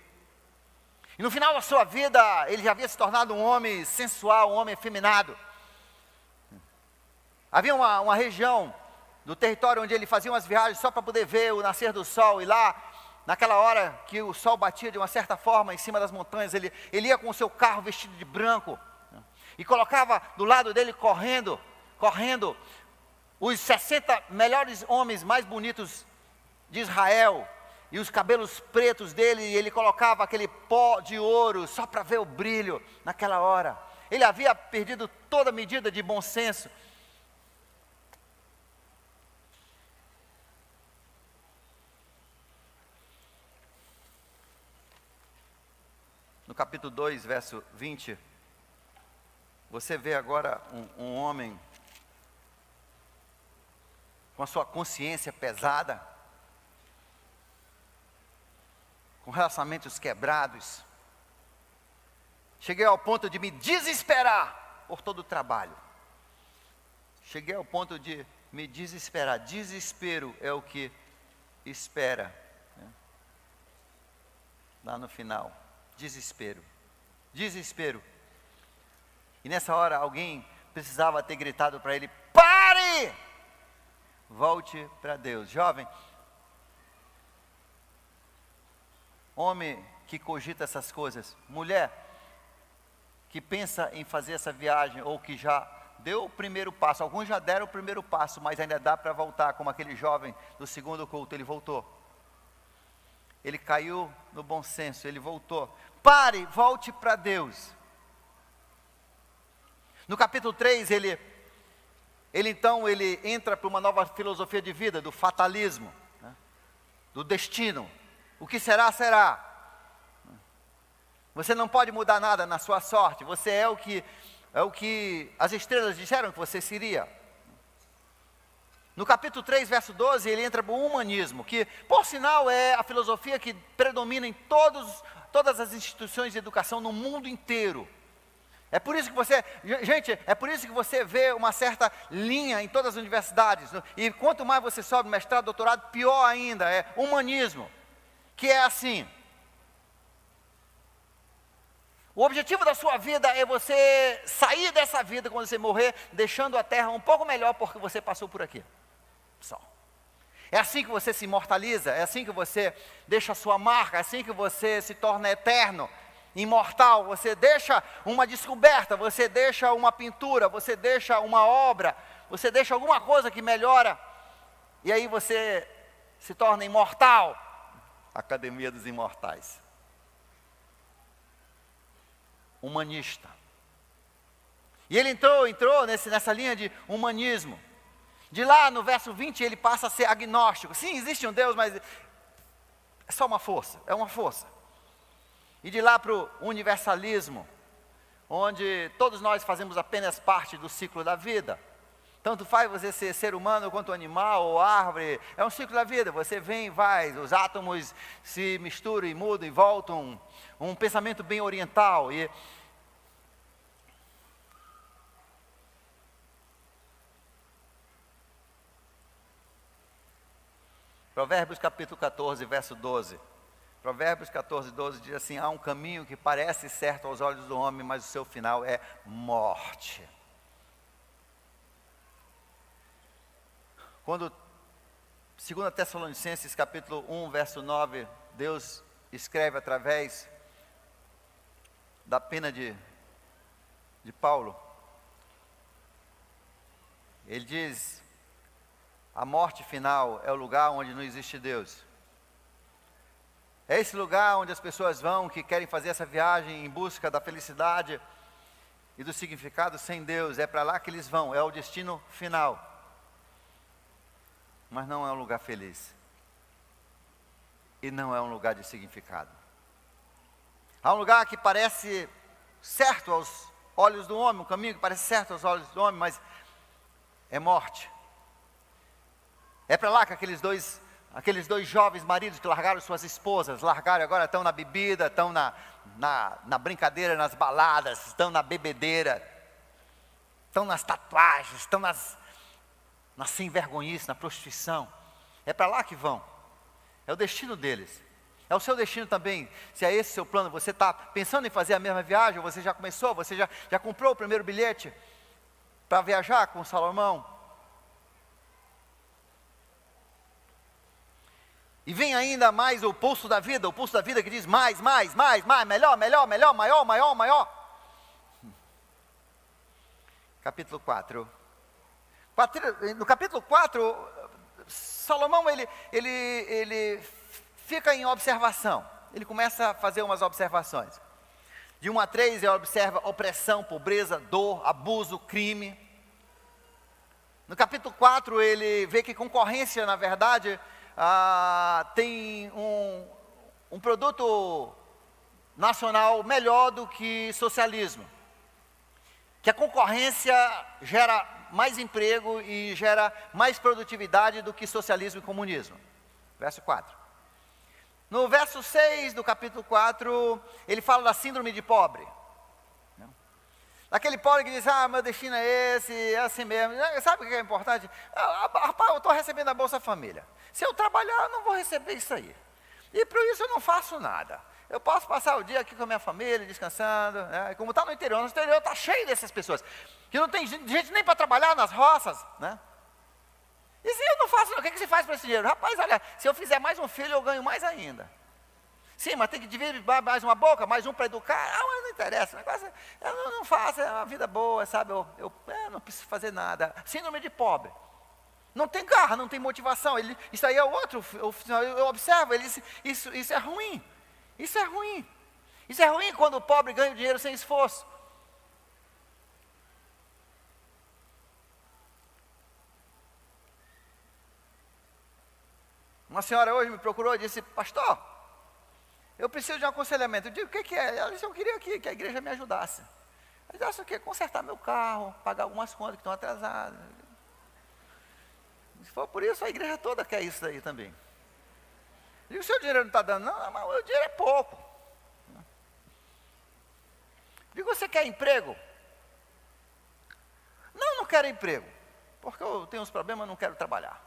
E no final da sua vida, ele já havia se tornado um homem sensual, um homem efeminado. Havia uma região do território onde ele fazia umas viagens só para poder ver o nascer do sol. E lá, naquela hora que o sol batia de uma certa forma em cima das montanhas, ele ia com o seu carro vestido de branco. E colocava do lado dele correndo, os 60 melhores homens mais bonitos de Israel. E os cabelos pretos dele, e ele colocava aquele pó de ouro, só para ver o brilho naquela hora. Ele havia perdido toda medida de bom senso. No capítulo 2, verso 20, você vê agora um homem com a sua consciência pesada, com relacionamentos quebrados. Cheguei ao ponto de me desesperar por todo o trabalho. Cheguei ao ponto de me desesperar. Desespero é o que espera, né? Lá no final, desespero. E nessa hora alguém precisava ter gritado para ele: pare! Volte para Deus. Jovem, homem que cogita essas coisas, mulher que pensa em fazer essa viagem, ou que já deu o primeiro passo, alguns já deram o primeiro passo, mas ainda dá para voltar, como aquele jovem do segundo culto, ele voltou. Ele caiu no bom senso, ele voltou. Pare, volte para Deus. No capítulo 3, ele ele entra para uma nova filosofia de vida, do fatalismo, né? Do destino. O que será, será. Você não pode mudar nada na sua sorte, você é o que as estrelas disseram que você seria. No capítulo 3, verso 12, ele entra para o humanismo, que, por sinal, é a filosofia que predomina em todas as instituições de educação no mundo inteiro. É por isso que você vê uma certa linha em todas as universidades. E quanto mais você sobe, mestrado, doutorado, pior ainda, é humanismo, que é assim. O objetivo da sua vida é você sair dessa vida quando você morrer, deixando a terra um pouco melhor porque você passou por aqui. Só. É assim que você se imortaliza, é assim que você deixa a sua marca, é assim que você se torna eterno, imortal. Você deixa uma descoberta, você deixa uma pintura, você deixa uma obra, você deixa alguma coisa que melhora, e aí você se torna imortal. Academia dos Imortais. Humanista. E ele entrou nessa linha de humanismo. De lá, no verso 20, ele passa a ser agnóstico. Sim, existe um Deus, mas é só uma força, é uma força. E de lá para o universalismo, onde todos nós fazemos apenas parte do ciclo da vida. Tanto faz você ser ser humano quanto animal ou árvore, é um ciclo da vida, você vem e vai, os átomos se misturam e mudam e voltam, um pensamento bem oriental. E Provérbios capítulo 14, verso 12. Provérbios 14, 12 diz assim: há um caminho que parece certo aos olhos do homem, mas o seu final é morte. Quando 2 Tessalonicenses capítulo 1, verso 9, Deus escreve através da pena de Paulo, ele diz: a morte final é o lugar onde não existe Deus. É esse lugar onde as pessoas vão que querem fazer essa viagem em busca da felicidade e do significado sem Deus. É para lá que eles vão, é o destino final. Mas não é um lugar feliz. E não é um lugar de significado. Há um lugar que parece certo aos olhos do homem, um caminho que parece certo aos olhos do homem, mas é morte. É para lá que aqueles dois jovens maridos que largaram suas esposas, largaram, agora estão na bebida, estão na brincadeira, nas baladas, estão na bebedeira, estão nas tatuagens, estão na sem vergonhice, na prostituição. É para lá que vão. É o destino deles. É o seu destino também. Se é esse seu plano, você está pensando em fazer a mesma viagem, você já começou, você já comprou o primeiro bilhete para viajar com Salomão. E vem ainda mais o pulso da vida que diz mais, melhor, maior. Capítulo 4. No capítulo 4, Salomão ele fica em observação. Ele começa a fazer umas observações. De 1 a 3, ele observa opressão, pobreza, dor, abuso, crime. No capítulo 4, ele vê que concorrência, na verdade, tem um produto nacional melhor do que socialismo. Que a concorrência gera mais emprego e gera mais produtividade do que socialismo e comunismo. Verso 4. No verso 6 do capítulo 4, ele fala da síndrome de pobre. Aquele pobre que diz: meu destino é esse, é assim mesmo. Sabe o que é importante? Rapaz, eu estou recebendo a Bolsa Família. Se eu trabalhar, eu não vou receber isso aí. E por isso eu não faço nada. Eu posso passar o dia aqui com a minha família, descansando, né? Como está no interior está cheio dessas pessoas, que não tem gente nem para trabalhar nas roças, né? E se eu não faço, o que você faz para esse dinheiro? Rapaz, olha, se eu fizer mais um filho, eu ganho mais ainda. Sim, mas tem que dividir mais uma boca, mais um para educar. Mas não interessa, o negócio, eu não faço, é uma vida boa, sabe? Eu não preciso fazer nada. Síndrome de pobre. Não tem garra, não tem motivação. Isso aí é outro, eu observo, isso é ruim. Isso é ruim. Isso é ruim quando o pobre ganha o dinheiro sem esforço. Uma senhora hoje me procurou e disse: pastor, eu preciso de um aconselhamento. Eu digo: o que é? Ela disse: eu queria que a igreja me ajudasse. Eu disse: o quê? Consertar meu carro, pagar algumas contas que estão atrasadas. Se for por isso, a igreja toda quer isso aí também. Eu digo: o seu dinheiro não está dando? Não, mas o dinheiro é pouco. Eu digo: você quer emprego? Não quero emprego, porque eu tenho uns problemas, não quero trabalhar.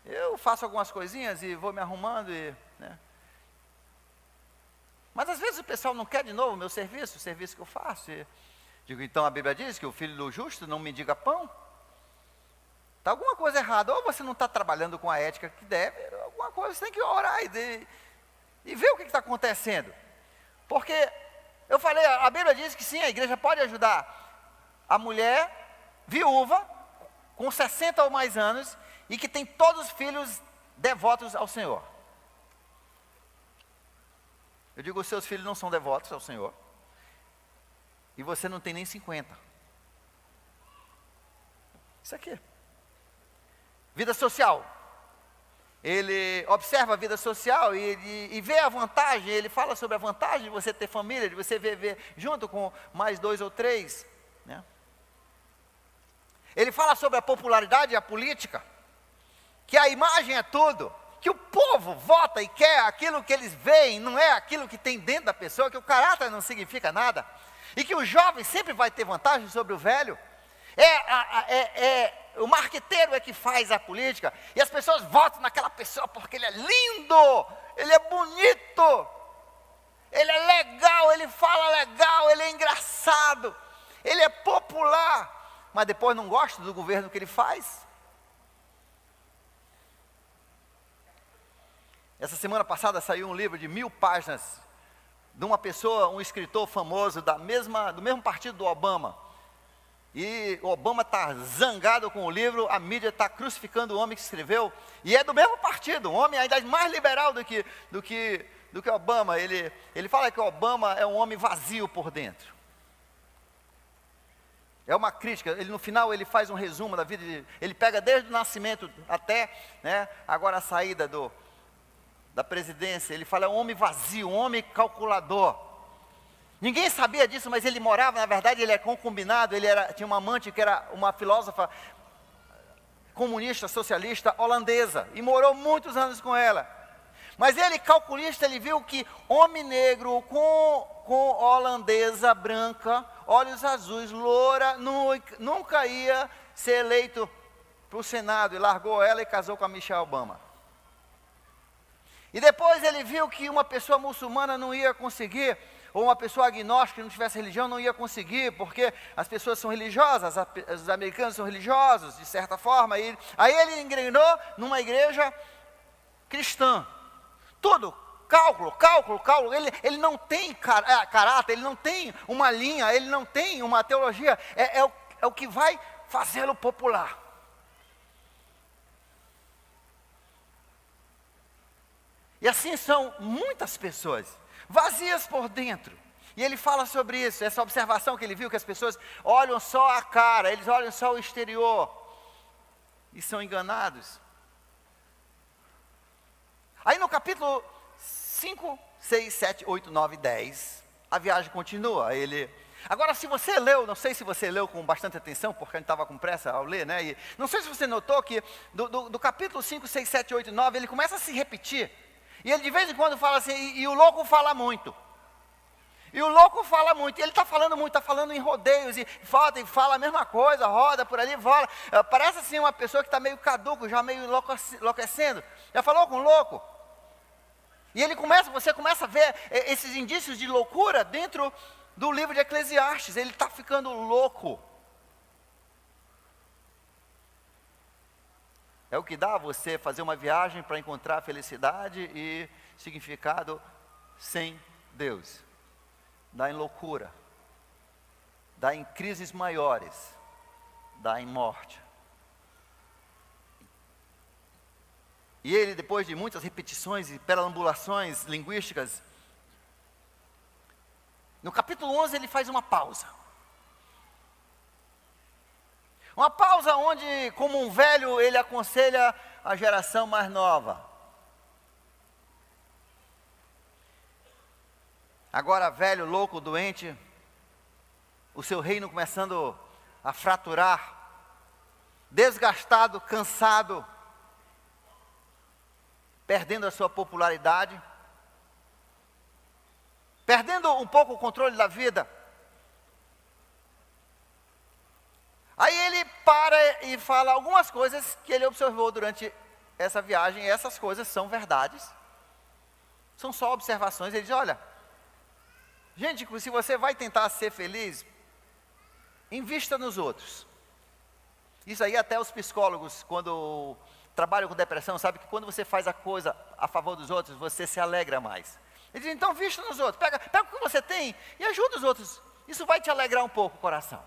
Eu faço algumas coisinhas e vou me arrumando, né? Mas às vezes o pessoal não quer de novo o serviço que eu faço. Digo: então a Bíblia diz que o filho do justo não mendiga pão. Está alguma coisa errada, ou você não está trabalhando com a ética que deve, alguma coisa você tem que orar e ver o que está acontecendo. Porque eu falei, a Bíblia diz que sim, a igreja pode ajudar a mulher viúva com 60 ou mais anos e que tem todos os filhos devotos ao Senhor. Eu digo: os seus filhos não são devotos ao Senhor e você não tem nem 50. Isso aqui. Vida social. Ele observa a vida social e vê a vantagem, ele fala sobre a vantagem de você ter família, de você viver junto com mais 2 ou 3, né? Ele fala sobre a popularidade e a política, que a imagem é tudo, que o povo vota e quer aquilo que eles veem, não é aquilo que tem dentro da pessoa, que o caráter não significa nada, e que o jovem sempre vai ter vantagem sobre o velho. O marqueteiro é que faz a política, e as pessoas votam naquela pessoa porque ele é lindo, ele é bonito, ele é legal, ele fala legal, ele é engraçado, ele é popular, mas depois não gosta do governo que ele faz. Essa semana passada saiu um livro de 1000 páginas, de uma pessoa, um escritor famoso do mesmo partido do Obama. E o Obama está zangado com o livro, a mídia está crucificando o homem que escreveu, e é do mesmo partido, um homem ainda mais liberal do que Obama. Ele fala que o Obama é um homem vazio por dentro. É uma crítica, no final ele faz um resumo da vida, ele pega desde o nascimento até, né, agora a saída da presidência. Ele fala: é um homem vazio, um homem calculador. Ninguém sabia disso, mas ele morava, na verdade ele é concubinado, tinha uma amante que era uma filósofa comunista, socialista, holandesa, e morou muitos anos com ela. Mas ele, calculista, ele viu que homem negro com holandesa branca, olhos azuis, loura, nunca ia ser eleito para o Senado, e largou ela e casou com a Michelle Obama. E depois ele viu que uma pessoa muçulmana não ia conseguir, ou uma pessoa agnóstica que não tivesse religião não ia conseguir, porque as pessoas são religiosas, os americanos são religiosos, de certa forma. Aí ele engrenou numa igreja cristã. Tudo, cálculo. Ele não tem caráter, ele não tem uma linha, ele não tem uma teologia. É o que vai fazê-lo popular. E assim são muitas pessoas, vazias por dentro. E ele fala sobre isso, essa observação que ele viu, que as pessoas olham só a cara, eles olham só o exterior, e são enganados. Aí no capítulo 5, 6, 7, 8, 9, 10, a viagem continua. Agora, se você leu, não sei se você leu com bastante atenção, porque a gente estava com pressa ao ler, né? E não sei se você notou que do capítulo 5, 6, 7, 8, 9, ele começa a se repetir. E ele de vez em quando fala assim, e o louco fala muito. E o louco fala muito, e ele está falando muito, está falando em rodeios, e fala a mesma coisa, roda por ali, vola. Parece assim uma pessoa que está meio caduco, já meio enlouquecendo. Já falou com o louco? E você começa a ver esses indícios de loucura dentro do livro de Eclesiastes. Ele está ficando louco. É o que dá a você fazer uma viagem para encontrar felicidade e significado sem Deus. Dá em loucura, dá em crises maiores, dá em morte. E ele, depois de muitas repetições e perambulações linguísticas, no capítulo 11 ele faz uma pausa. Uma pausa onde, como um velho, ele aconselha a geração mais nova. Agora velho, louco, doente, o seu reino começando a fraturar, desgastado, cansado, perdendo a sua popularidade, perdendo um pouco o controle da vida. Aí ele para e fala algumas coisas que ele observou durante essa viagem, e essas coisas são verdades, são só observações. Ele diz, olha, gente, se você vai tentar ser feliz, invista nos outros. Isso aí até os psicólogos, quando trabalham com depressão, sabem que quando você faz a coisa a favor dos outros, você se alegra mais. Ele diz, então invista nos outros, pega o que você tem e ajuda os outros. Isso vai te alegrar um pouco o coração.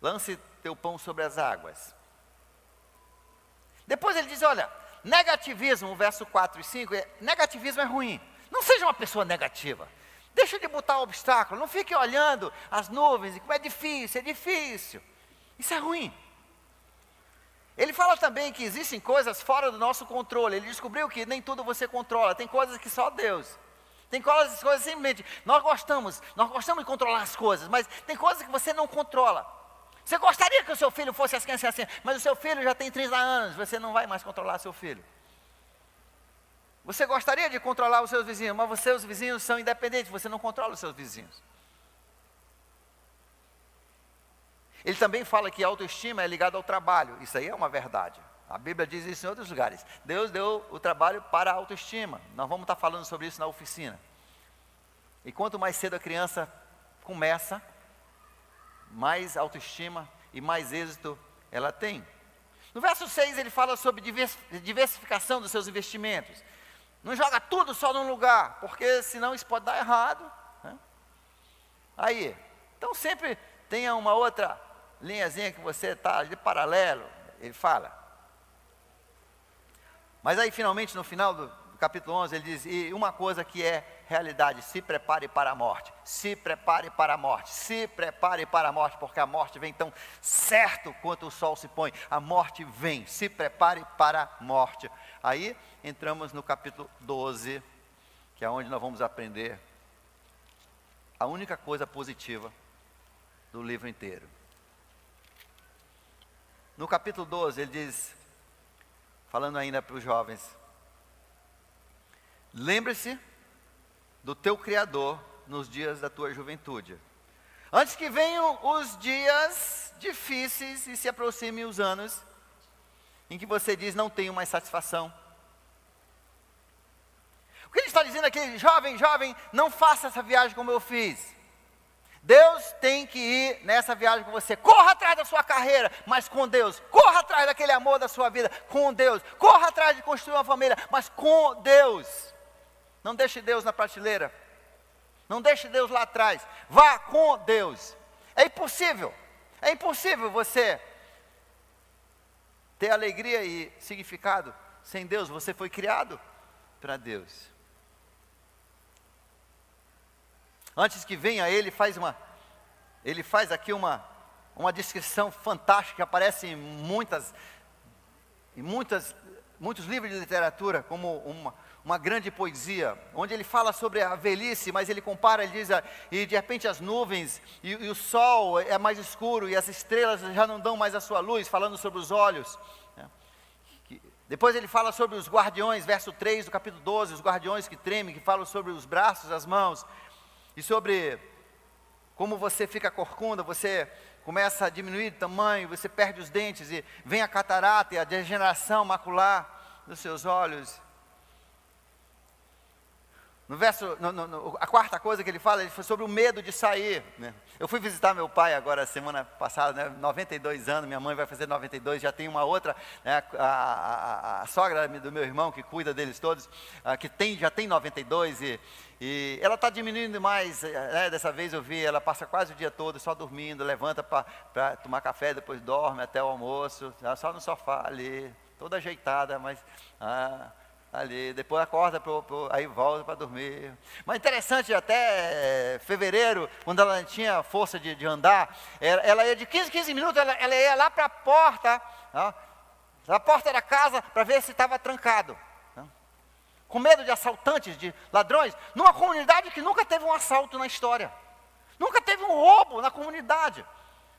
Lance teu pão sobre as águas. Depois ele diz, olha, negativismo, verso 4 e 5, negativismo é ruim. Não seja uma pessoa negativa. Deixa de botar obstáculo. Não fique olhando as nuvens e como é difícil. Isso é ruim. Ele fala também que existem coisas fora do nosso controle. Ele descobriu que nem tudo você controla. Tem coisas que só Deus. Tem coisas simplesmente. Nós gostamos de controlar as coisas, mas tem coisas que você não controla. Você gostaria que o seu filho fosse assim, mas o seu filho já tem 30 anos. Você não vai mais controlar seu filho. Você gostaria de controlar os seus vizinhos, mas os seus vizinhos são independentes, você não controla os seus vizinhos. Ele também fala que a autoestima é ligada ao trabalho. Isso aí é uma verdade. A Bíblia diz isso em outros lugares. Deus deu o trabalho para a autoestima. Nós vamos estar falando sobre isso na oficina. E quanto mais cedo a criança começa, mais autoestima e mais êxito ela tem. No verso 6 ele fala sobre diversificação dos seus investimentos. Não joga tudo só num lugar, porque senão isso pode dar errado, né? Aí, então sempre tenha uma outra linhazinha que você está de paralelo, ele fala. Mas aí finalmente no final do capítulo 11 ele diz, e uma coisa que é realidade, se prepare para a morte, se prepare para a morte, se prepare para a morte, porque a morte vem tão certo quanto o sol se põe, a morte vem, se prepare para a morte. Aí entramos no capítulo 12, que é onde nós vamos aprender a única coisa positiva do livro inteiro. No capítulo 12 ele diz, falando ainda para os jovens, lembre-se do teu Criador nos dias da tua juventude, antes que venham os dias difíceis e se aproximem os anos em que você diz, não tenho mais satisfação. O que ele está dizendo aqui, jovem, não faça essa viagem como eu fiz. Deus tem que ir nessa viagem com você. Corra atrás da sua carreira, mas com Deus. Corra atrás daquele amor da sua vida, com Deus. Corra atrás de construir uma família, mas com Deus. Não deixe Deus na prateleira. Não deixe Deus lá atrás. Vá com Deus. É impossível você ter alegria e significado sem Deus. Você foi criado para Deus. Antes que venha ele faz aqui uma descrição fantástica que aparece em muitos livros de literatura, como uma grande poesia, onde ele fala sobre a velhice, mas ele compara, ele diz, e de repente as nuvens, e o sol é mais escuro, e as estrelas já não dão mais a sua luz, falando sobre os olhos. Depois ele fala sobre os guardiões, verso 3 do capítulo 12, os guardiões que tremem, que falam sobre os braços, as mãos, e sobre como você fica corcunda, você começa a diminuir de tamanho, você perde os dentes, e vem a catarata e a degeneração macular dos seus olhos. A quarta coisa que ele fala, ele foi sobre o medo de sair, né? Eu fui visitar meu pai agora, semana passada, né? 92 anos, minha mãe vai fazer 92, já tem uma outra, né? a sogra do meu irmão, que cuida deles todos, já tem 92, e ela está diminuindo mais, né? Dessa vez eu vi, ela passa quase o dia todo só dormindo, levanta para tomar café, depois dorme até o almoço, só no sofá ali, toda ajeitada, mas... ali, depois acorda, aí volta para dormir. Mas interessante, até fevereiro, quando ela não tinha força de andar, ela ia de 15 minutos, ela ia lá para a porta, na porta da casa para ver se estava trancado. Com medo de assaltantes, de ladrões, numa comunidade que nunca teve um assalto na história. Nunca teve um roubo na comunidade.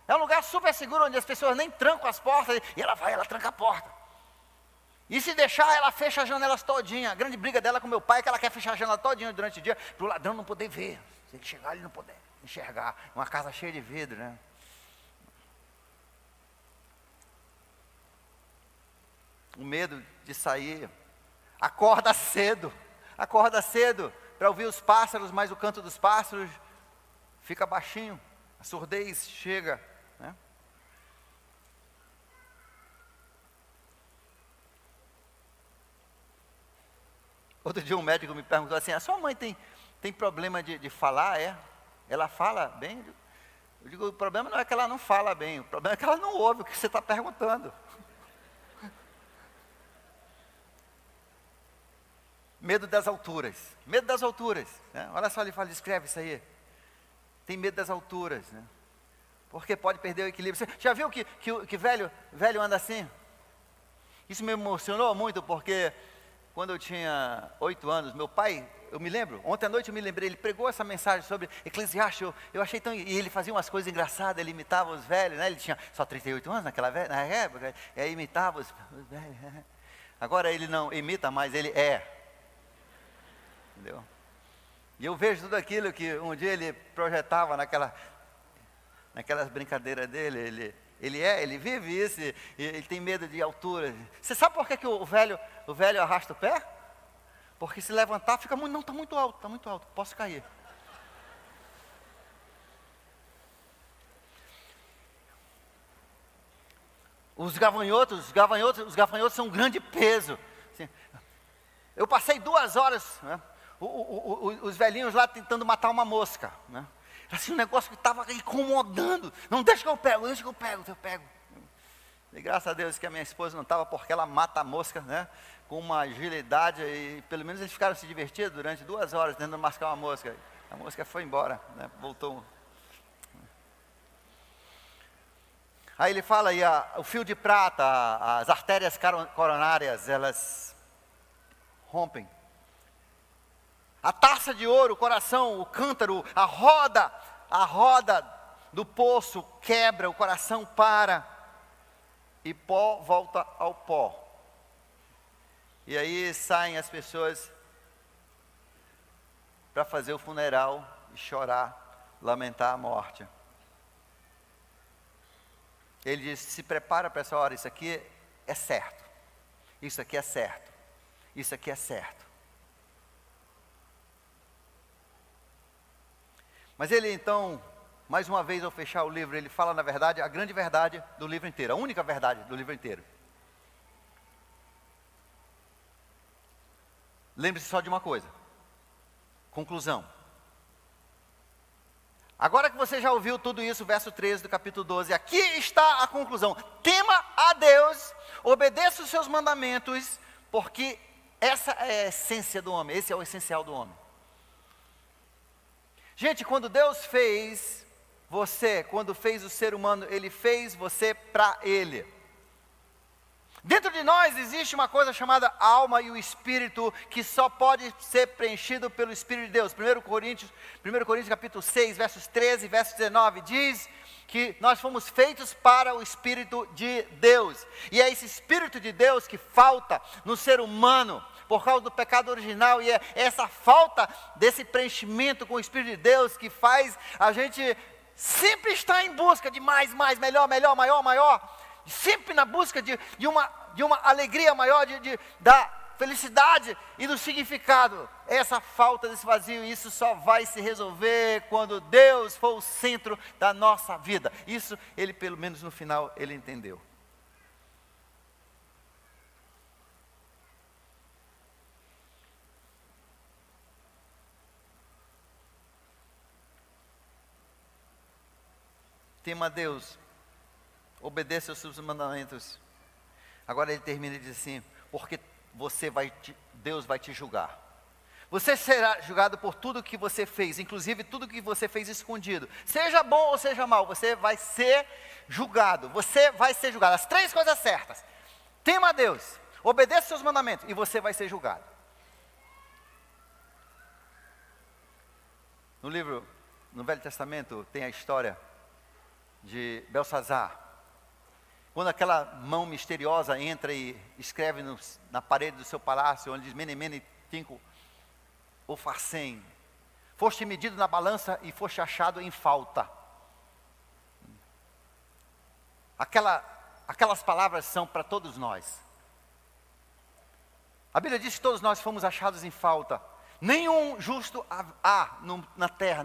É um lugar super seguro, onde as pessoas nem trancam as portas, e ela tranca a porta. E se deixar, ela fecha as janelas todinha. A grande briga dela com meu pai é que ela quer fechar a janela todinha durante o dia, para o ladrão não poder ver. Se ele chegar, ele não poder enxergar. Uma casa cheia de vidro, né? O medo de sair. Acorda cedo para ouvir os pássaros, mas o canto dos pássaros fica baixinho, a surdez chega, né? Outro dia um médico me perguntou assim: a sua mãe tem problema de falar, é? Ela fala bem? Eu digo, o problema não é que ela não fala bem, o problema é que ela não ouve o que você está perguntando. Medo das alturas, né? Olha só, ele fala, escreve isso aí. Tem medo das alturas, né? Porque pode perder o equilíbrio. Você já viu que velho anda assim? Isso me emocionou muito, porque quando eu tinha 8 anos, meu pai, eu me lembro, ontem à noite eu me lembrei, ele pregou essa mensagem sobre Eclesiastes, eu achei tão, e ele fazia umas coisas engraçadas, ele imitava os velhos, né? Ele tinha só 38 anos na época, e aí imitava os velhos. Agora ele não imita mais, ele é. Entendeu? E eu vejo tudo aquilo que um dia ele projetava naquelas brincadeiras dele, ele vive isso, e ele tem medo de altura. Você sabe por que o velho arrasta o pé? Porque se levantar fica muito, não, está muito alto, posso cair. Os gafanhotos são um grande peso. Assim, eu passei 2 horas, né? Os velhinhos lá tentando matar uma mosca, né? Assim, um negócio que estava incomodando. Não, deixa que eu pego. E graças a Deus que a minha esposa não estava, porque ela mata a mosca, né? Com uma agilidade, e pelo menos eles ficaram se divertindo durante 2 horas tentando mascar uma mosca. A mosca foi embora, né? Voltou. Aí ele fala aí, o fio de prata, as artérias coronárias, elas rompem. A taça de ouro, o coração, o cântaro, a roda do poço quebra, o coração para, e pó volta ao pó. E aí saem as pessoas para fazer o funeral e chorar, lamentar a morte. Ele diz, se prepara para essa hora, isso aqui é certo, isso aqui é certo, isso aqui é certo. Mas ele então, mais uma vez ao fechar o livro, ele fala na verdade, a grande verdade do livro inteiro, a única verdade do livro inteiro. Lembre-se só de uma coisa, conclusão. Agora que você já ouviu tudo isso, verso 13 do capítulo 12, aqui está a conclusão. Tema a Deus, obedeça os seus mandamentos, porque essa é a essência do homem, esse é o essencial do homem. Gente, quando Deus fez você, quando fez o ser humano, Ele fez você para Ele. Dentro de nós existe uma coisa chamada alma e o espírito, que só pode ser preenchido pelo Espírito de Deus. 1 Coríntios capítulo 6, versos 13 e verso 19, diz que nós fomos feitos para o Espírito de Deus. E é esse Espírito de Deus que falta no ser humano, por causa do pecado original, e é essa falta desse preenchimento com o Espírito de Deus que faz a gente sempre estar em busca de mais, melhor, maior, sempre na busca de uma alegria maior, da felicidade e do significado. Essa falta desse vazio, isso só vai se resolver quando Deus for o centro da nossa vida. Isso ele, pelo menos no final, ele entendeu. Tema a Deus, obedeça aos seus mandamentos. Agora ele termina e diz assim, porque Deus vai te julgar. Você será julgado por tudo que você fez, inclusive tudo que você fez escondido. Seja bom ou seja mal, você vai ser julgado. Você vai ser julgado. As 3 coisas certas. Tema a Deus, obedeça seus mandamentos e você vai ser julgado. No Velho Testamento tem a história de Belsazar. Quando aquela mão misteriosa entra e escreve na parede do seu palácio, onde diz Mene, Mene, Tekel, Ufarsen, foste medido na balança e foste achado em falta. Aquelas palavras são para todos nós. A Bíblia diz que todos nós fomos achados em falta. Nenhum justo há na terra,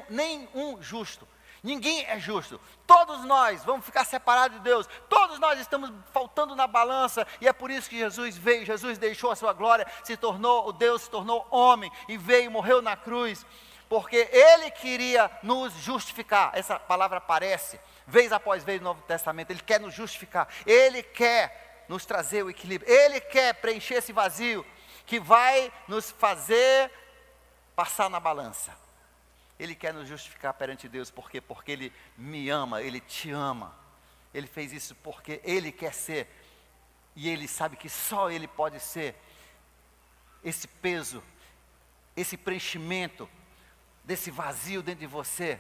nenhum justo. Ninguém é justo. Todos nós vamos ficar separados de Deus. Todos nós estamos faltando na balança. E é por isso que Jesus veio. Jesus deixou a sua glória, se tornou o Deus, se tornou homem. E veio, morreu na cruz. Porque Ele queria nos justificar. Essa palavra aparece, vez após vez no Novo Testamento. Ele quer nos justificar. Ele quer nos trazer o equilíbrio. Ele quer preencher esse vazio que vai nos fazer passar na balança. Ele quer nos justificar perante Deus, por quê? Porque Ele me ama, Ele te ama. Ele fez isso porque Ele quer ser, e Ele sabe que só Ele pode ser esse peso, esse preenchimento, desse vazio dentro de você,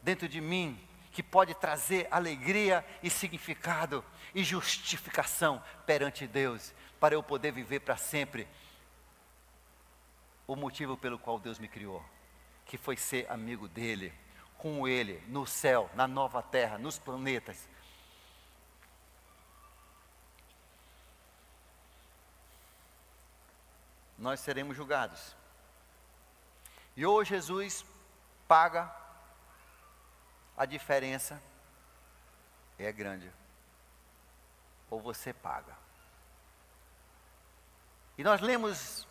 dentro de mim, que pode trazer alegria e significado e justificação perante Deus, para eu poder viver para sempre o motivo pelo qual Deus me criou, que foi ser amigo dEle, com Ele, no céu, na nova terra, nos planetas. Nós seremos julgados. E ou Jesus paga a diferença, é grande, ou você paga. E nós lemos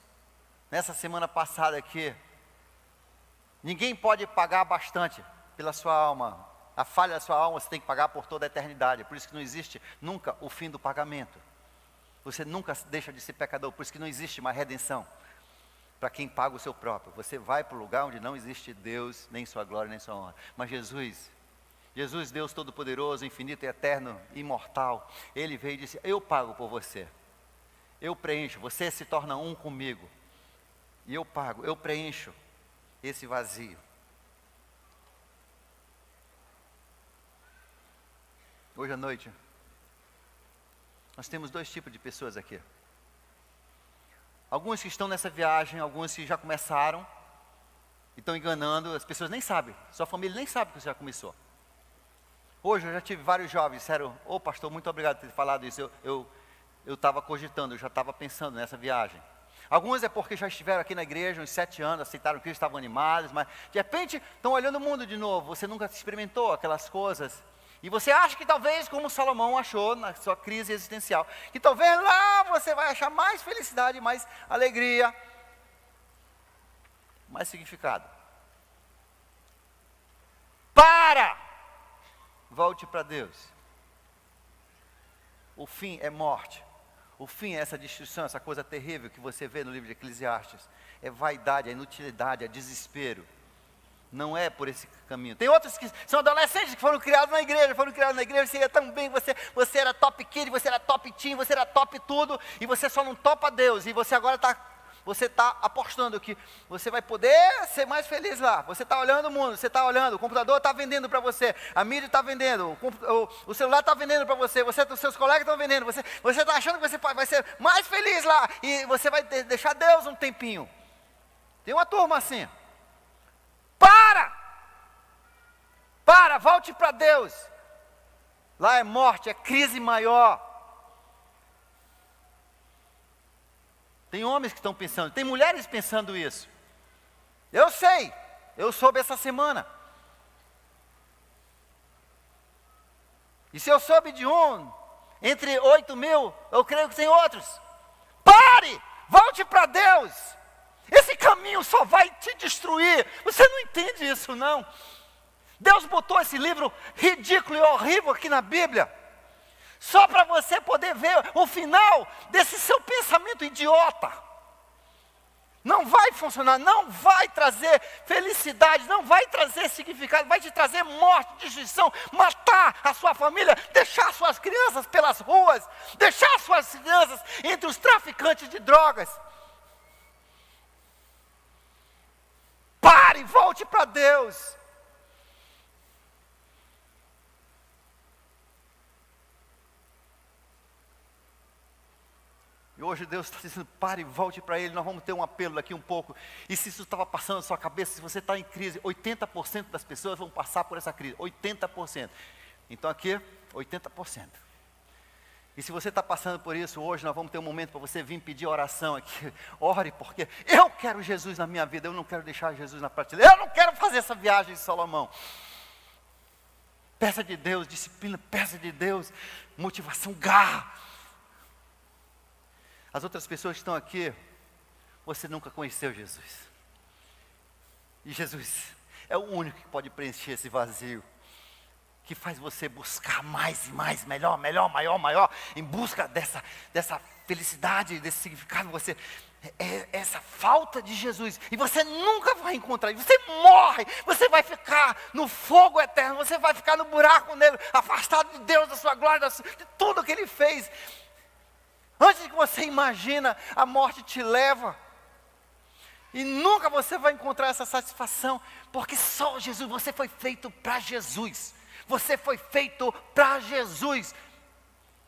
nessa semana passada aqui, ninguém pode pagar bastante pela sua alma. A falha da sua alma você tem que pagar por toda a eternidade. Por isso que não existe nunca o fim do pagamento. Você nunca deixa de ser pecador. Por isso que não existe mais redenção para quem paga o seu próprio. Você vai para o lugar onde não existe Deus, nem sua glória, nem sua honra. Mas Jesus, Deus Todo-Poderoso, infinito, eterno, imortal, Ele veio e disse, eu pago por você. Eu preencho, você se torna um comigo. E eu pago, eu preencho esse vazio. Hoje à noite, nós temos 2 tipos de pessoas aqui. Alguns que estão nessa viagem, alguns que já começaram, e estão enganando, as pessoas nem sabem, sua família nem sabe que você já começou. Hoje eu já tive vários jovens, disseram, pastor, muito obrigado por ter falado isso, eu estava cogitando, eu já estava pensando nessa viagem. Alguns é porque já estiveram aqui na igreja uns 7 anos, aceitaram Cristo, estavam animados, mas de repente estão olhando o mundo de novo. Você nunca experimentou aquelas coisas. E você acha que talvez, como Salomão achou na sua crise existencial, que talvez lá você vai achar mais felicidade, mais alegria, mais significado. Volte para Deus. O fim é morte. O fim é essa destruição, essa coisa terrível que você vê no livro de Eclesiastes. É vaidade, é inutilidade, é desespero. Não é por esse caminho. Tem outros que são adolescentes que foram criados na igreja, você ia tão bem, você era top kid, você era top teen, você era top tudo, e você só não topa Deus, e você agora está apostando que você vai poder ser mais feliz lá. Você está olhando o mundo, você está olhando, o computador está vendendo para você, a mídia está vendendo, o celular está vendendo para você, os seus colegas estão vendendo, você está achando que você vai ser mais feliz lá, e você vai deixar Deus um tempinho. Tem uma turma assim. Volte para Deus. Lá é morte, é crise maior. Tem homens que estão pensando, tem mulheres pensando isso. Eu sei, eu soube essa semana. E se eu soube de um, entre 8 mil, eu creio que tem outros. Volte para Deus. Esse caminho só vai te destruir. Você não entende isso, não. Deus botou esse livro ridículo e horrível aqui na Bíblia, só para você poder ver o final desse seu pensamento idiota. não vai funcionar, não vai trazer felicidade, não vai trazer significado, vai te trazer morte, destruição, matar a sua família, deixar suas crianças pelas ruas, deixar suas crianças entre os traficantes de drogas. Pare, volte para Deus. E hoje Deus está dizendo, pare e volte para Ele. Nós vamos ter um apelo daqui um pouco. E se isso estava passando na sua cabeça, se você está em crise, 80% das pessoas vão passar por essa crise. 80%. Então aqui, 80%. E se você está passando por isso, hoje nós vamos ter um momento para você vir pedir oração aqui. Ore, porque eu quero Jesus na minha vida. Eu não quero deixar Jesus na prateleira. Eu não quero fazer essa viagem de Salomão. Peça de Deus disciplina, peça de Deus motivação, garra. As outras pessoas que estão aqui, você nunca conheceu Jesus. E Jesus é o único que pode preencher esse vazio, que faz você buscar mais e mais, melhor, melhor, maior, maior, em busca dessa felicidade, desse significado. Você essa falta de Jesus, e você nunca vai encontrar, e você morre, você vai ficar no fogo eterno, você vai ficar no buraco negro, afastado de Deus, da sua glória, de tudo que Ele fez. Antes que você imagina, a morte te leva. E nunca você vai encontrar essa satisfação. Porque só Jesus, você foi feito para Jesus. Você foi feito para Jesus.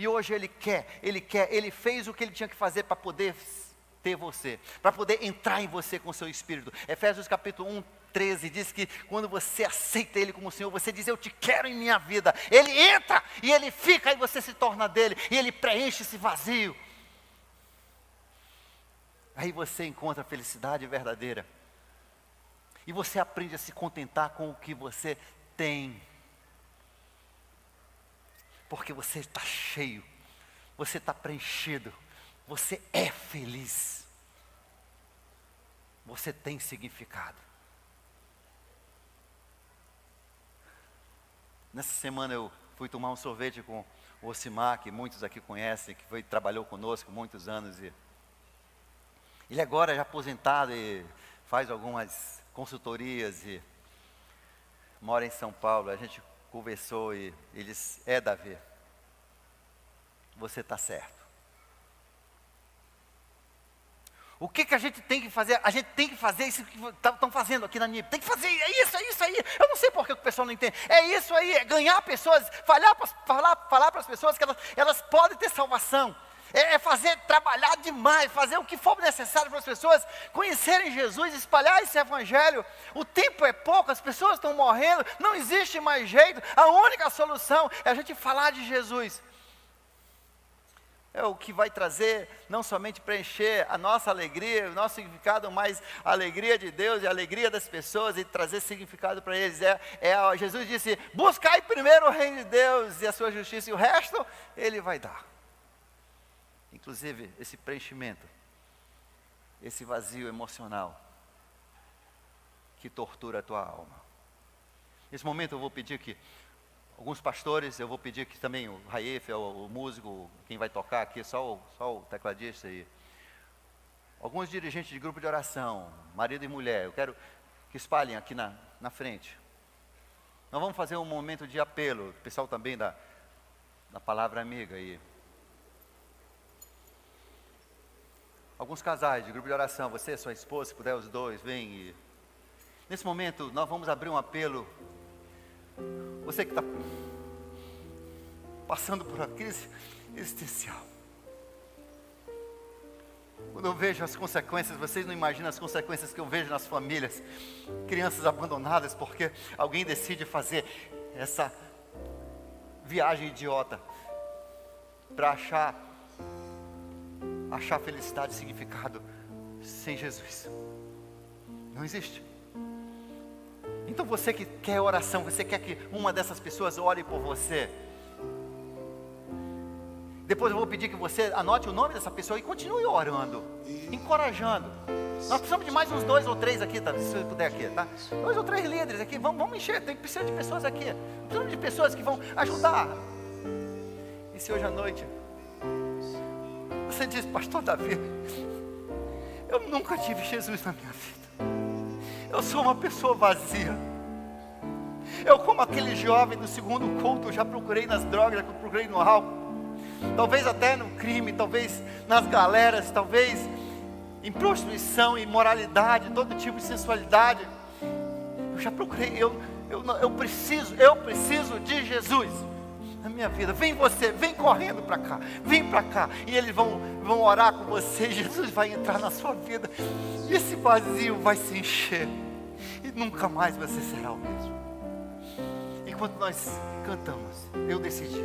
E hoje Ele fez o que Ele tinha que fazer para poder ter você. Para poder entrar em você com o seu Espírito. Efésios capítulo 1, 13 diz que quando você aceita Ele como Senhor, você diz, eu te quero em minha vida. Ele entra e Ele fica e você se torna dele. E Ele preenche esse vazio. Aí você encontra a felicidade verdadeira. E você aprende a se contentar com o que você tem. Porque você está cheio. Você está preenchido. Você é feliz. Você tem significado. Nessa semana eu fui tomar um sorvete com o Osimar, que muitos aqui conhecem, que trabalhou conosco muitos anos. E ele agora é já aposentado e faz algumas consultorias e mora em São Paulo. A gente conversou e ele disse, Davi, você está certo. O que a gente tem que fazer? A gente tem que fazer isso que estão fazendo aqui na NIP. Tem que fazer, é isso aí. Eu não sei por que o pessoal não entende. É isso aí, é ganhar pessoas, falar para as pessoas que elas podem ter salvação. É trabalhar demais, fazer o que for necessário para as pessoas conhecerem Jesus, espalhar esse evangelho. O tempo é pouco, as pessoas estão morrendo, não existe mais jeito. A única solução é a gente falar de Jesus. É o que vai trazer, não somente preencher a nossa alegria, o nosso significado, mas a alegria de Deus e a alegria das pessoas e trazer significado para eles. Jesus disse, buscai primeiro o reino de Deus e a sua justiça, e o resto Ele vai dar. Inclusive esse preenchimento, esse vazio emocional que tortura a tua alma. Nesse momento eu vou pedir que alguns pastores, eu vou pedir que também o Raif, o músico, quem vai tocar aqui, só o tecladista e alguns dirigentes de grupo de oração, marido e mulher, eu quero que espalhem aqui na frente. Nós vamos fazer um momento de apelo, o pessoal também da Palavra Amiga e alguns casais de grupo de oração, você, sua esposa, se puder os dois, vem e nesse momento nós vamos abrir um apelo. Você que está passando por uma crise existencial. Quando eu vejo as consequências, vocês não imaginam as consequências que eu vejo nas famílias. Crianças abandonadas porque alguém decide fazer essa viagem idiota para achar felicidade e significado sem Jesus. Não existe. Então você que quer oração, você quer que uma dessas pessoas ore por você. Depois eu vou pedir que você anote o nome dessa pessoa e continue orando, encorajando. Nós precisamos de mais uns 2 ou 3 aqui, tá? Se você puder aqui, tá? 2 ou 3 líderes aqui, vamos encher, precisa de pessoas aqui. Precisamos de pessoas que vão ajudar. E se hoje à noite você diz, pastor Davi, Eu nunca tive Jesus na minha vida. Eu sou uma pessoa vazia. Eu, como aquele jovem do segundo culto, eu já procurei nas drogas, já procurei no álcool, talvez até no crime, talvez nas galeras, talvez em prostituição, imoralidade, todo tipo de sensualidade. Eu já procurei, eu preciso de Jesus na minha vida. Vem você, vem correndo para cá, vem para cá, e eles vão orar com você. Jesus vai entrar na sua vida, e esse vazio vai se encher, e nunca mais você será o mesmo. Enquanto nós cantamos, eu decidi.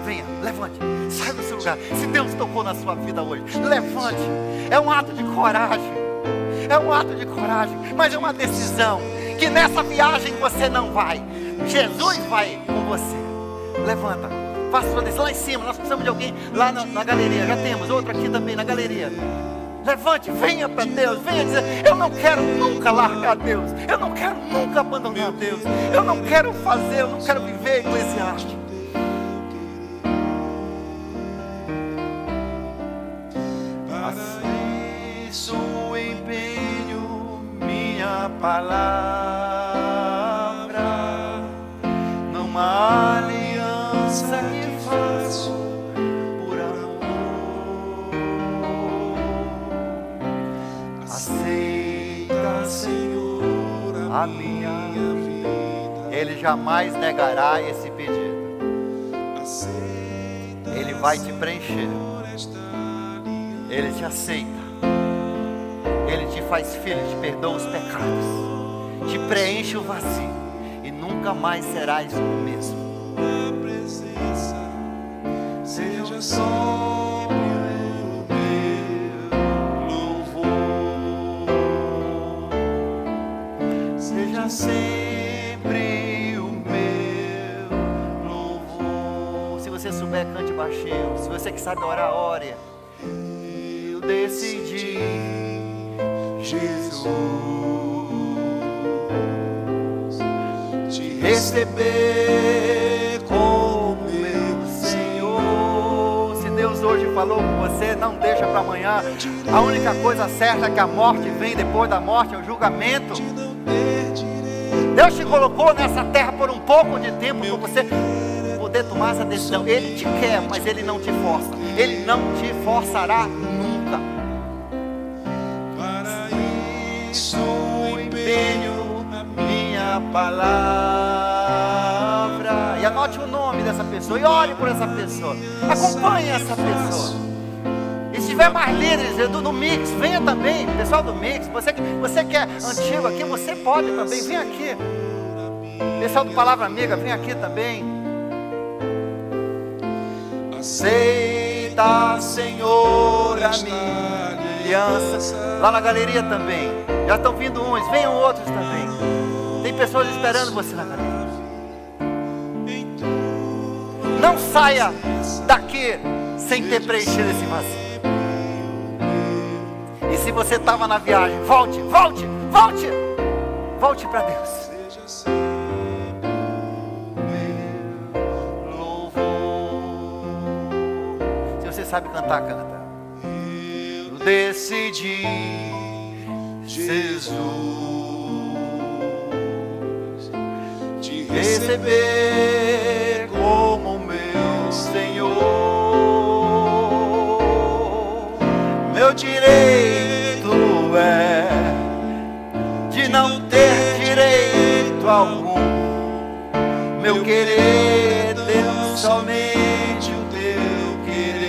Venha, levante, sai do seu lugar. Se Deus tocou na sua vida hoje, levante. É um ato de coragem. É um ato de coragem, mas é uma decisão. Que nessa viagem você não vai, Jesus vai com você. Levanta, faça sua decisão. Lá em cima, nós precisamos de alguém lá na galeria. Já temos outro aqui também na galeria. Levante, venha para Deus, venha dizer: eu não quero nunca largar Deus, eu não quero nunca abandonar Deus, eu não quero viver eclesiástico. Para isso empenho minha palavra, numa aliança que faço por amor. Aceita, Senhor, a minha vida. Ele jamais negará esse pedido. Ele vai te preencher. Ele te aceita. Ele te faz filho, te perdoa os pecados, te preenche o vazio, e nunca mais serás o mesmo. Seja só o meu louvor, seja sempre o meu louvor. Se você souber, cante baixinho. Se você que sabe orar, ore. Eu decidi, Jesus, te receber como meu Senhor. Se Deus hoje falou com você, não deixa para amanhã. A única coisa certa é que a morte vem, depois da morte é o julgamento. Deus te colocou nessa terra por um pouco de tempo para você poder tomar essa decisão. Ele te quer, mas Ele não te força. Ele não te forçará nunca. Para isso empenho minha palavra. E anote o nome dessa pessoa e ore por essa pessoa. Acompanhe essa pessoa. E se tiver mais líderes do Mix, venha também. Pessoal do Mix, você que é antigo aqui, você pode também. Vem aqui. Pessoal do Palavra Amiga, vem aqui também. Aceita, Senhor, a minha aliança. Lá na galeria também. Já estão vindo uns, venham outros também. Tem pessoas esperando você na galeria. Não saia daqui sem ter preenchido esse vazio. E se você estava na viagem, volte para Deus. Sabe cantar, canta. Eu decidi, Jesus, te receber como meu Senhor. Meu direito é de não ter direito algum. Meu querer Deus somente o teu querer.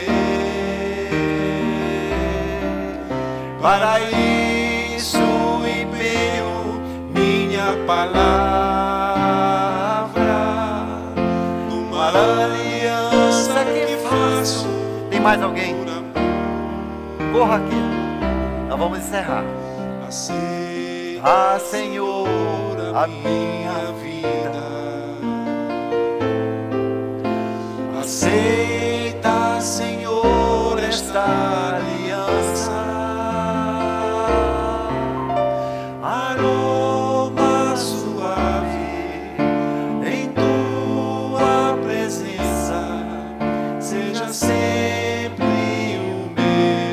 Para isso empenho minha palavra, numa aliança que faço. Tem mais alguém? Corra aqui. Nós vamos encerrar. Ah, Senhor, a minha vida. Aceita, Senhor, esta aliança. Aroma suave em tua presença, seja sempre o meu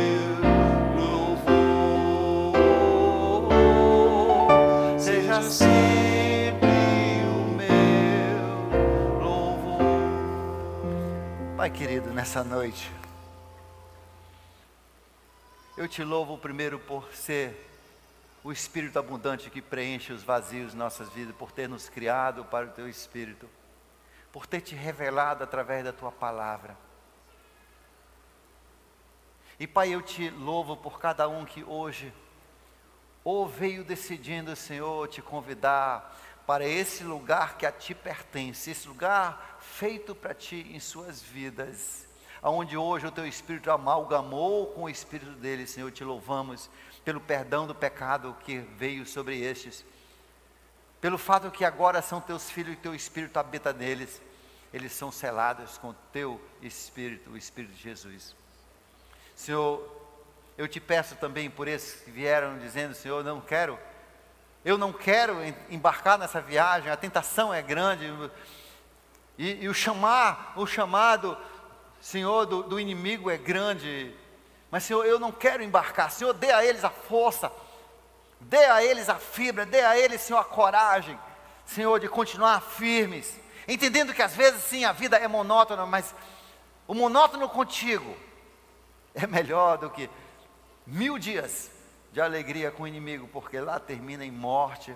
Pai querido, nessa noite, eu te louvo primeiro por ser o Espírito abundante que preenche os vazios de nossas vidas, por ter nos criado para o Teu Espírito, por ter te revelado através da Tua palavra. E Pai, eu te louvo por cada um que hoje ou veio decidindo, Senhor, te convidar para esse lugar que a Ti pertence, esse lugar feito para Ti em suas vidas, aonde hoje o Teu Espírito amalgamou com o Espírito dele. Senhor, te louvamos pelo perdão do pecado que veio sobre estes, pelo fato que agora são Teus filhos e Teu Espírito habita neles, eles são selados com Teu Espírito, o Espírito de Jesus. Senhor, eu te peço também por esses que vieram dizendo, Senhor, eu não quero embarcar nessa viagem, a tentação é grande, e o chamado, Senhor, do inimigo é grande, mas Senhor, eu não quero embarcar. Senhor, dê a eles a força, dê a eles a fibra, dê a eles, Senhor, a coragem, Senhor, de continuar firmes, entendendo que às vezes sim, a vida é monótona, mas o monótono contigo é melhor do que 1000 dias de alegria com o inimigo, porque lá termina em morte,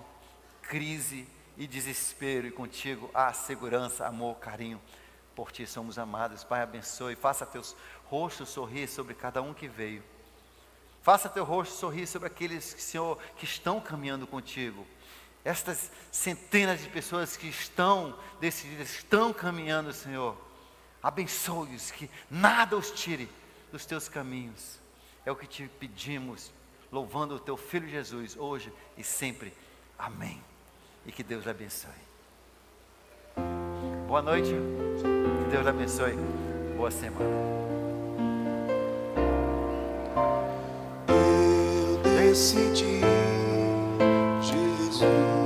crise e desespero, e contigo há segurança, amor, carinho. Por Ti somos amados. Pai, abençoe, faça Teus rostos sorrir sobre cada um que veio, faça Teu rosto sorrir sobre aqueles, Senhor, que estão caminhando contigo, estas centenas de pessoas que estão decididas, estão caminhando, Senhor, abençoe-os, que nada os tire dos Teus caminhos. É o que Te pedimos, louvando o Teu Filho Jesus, hoje e sempre. Amém. E que Deus abençoe. Boa noite. Que Deus abençoe. Boa semana. Eu decidi, Jesus.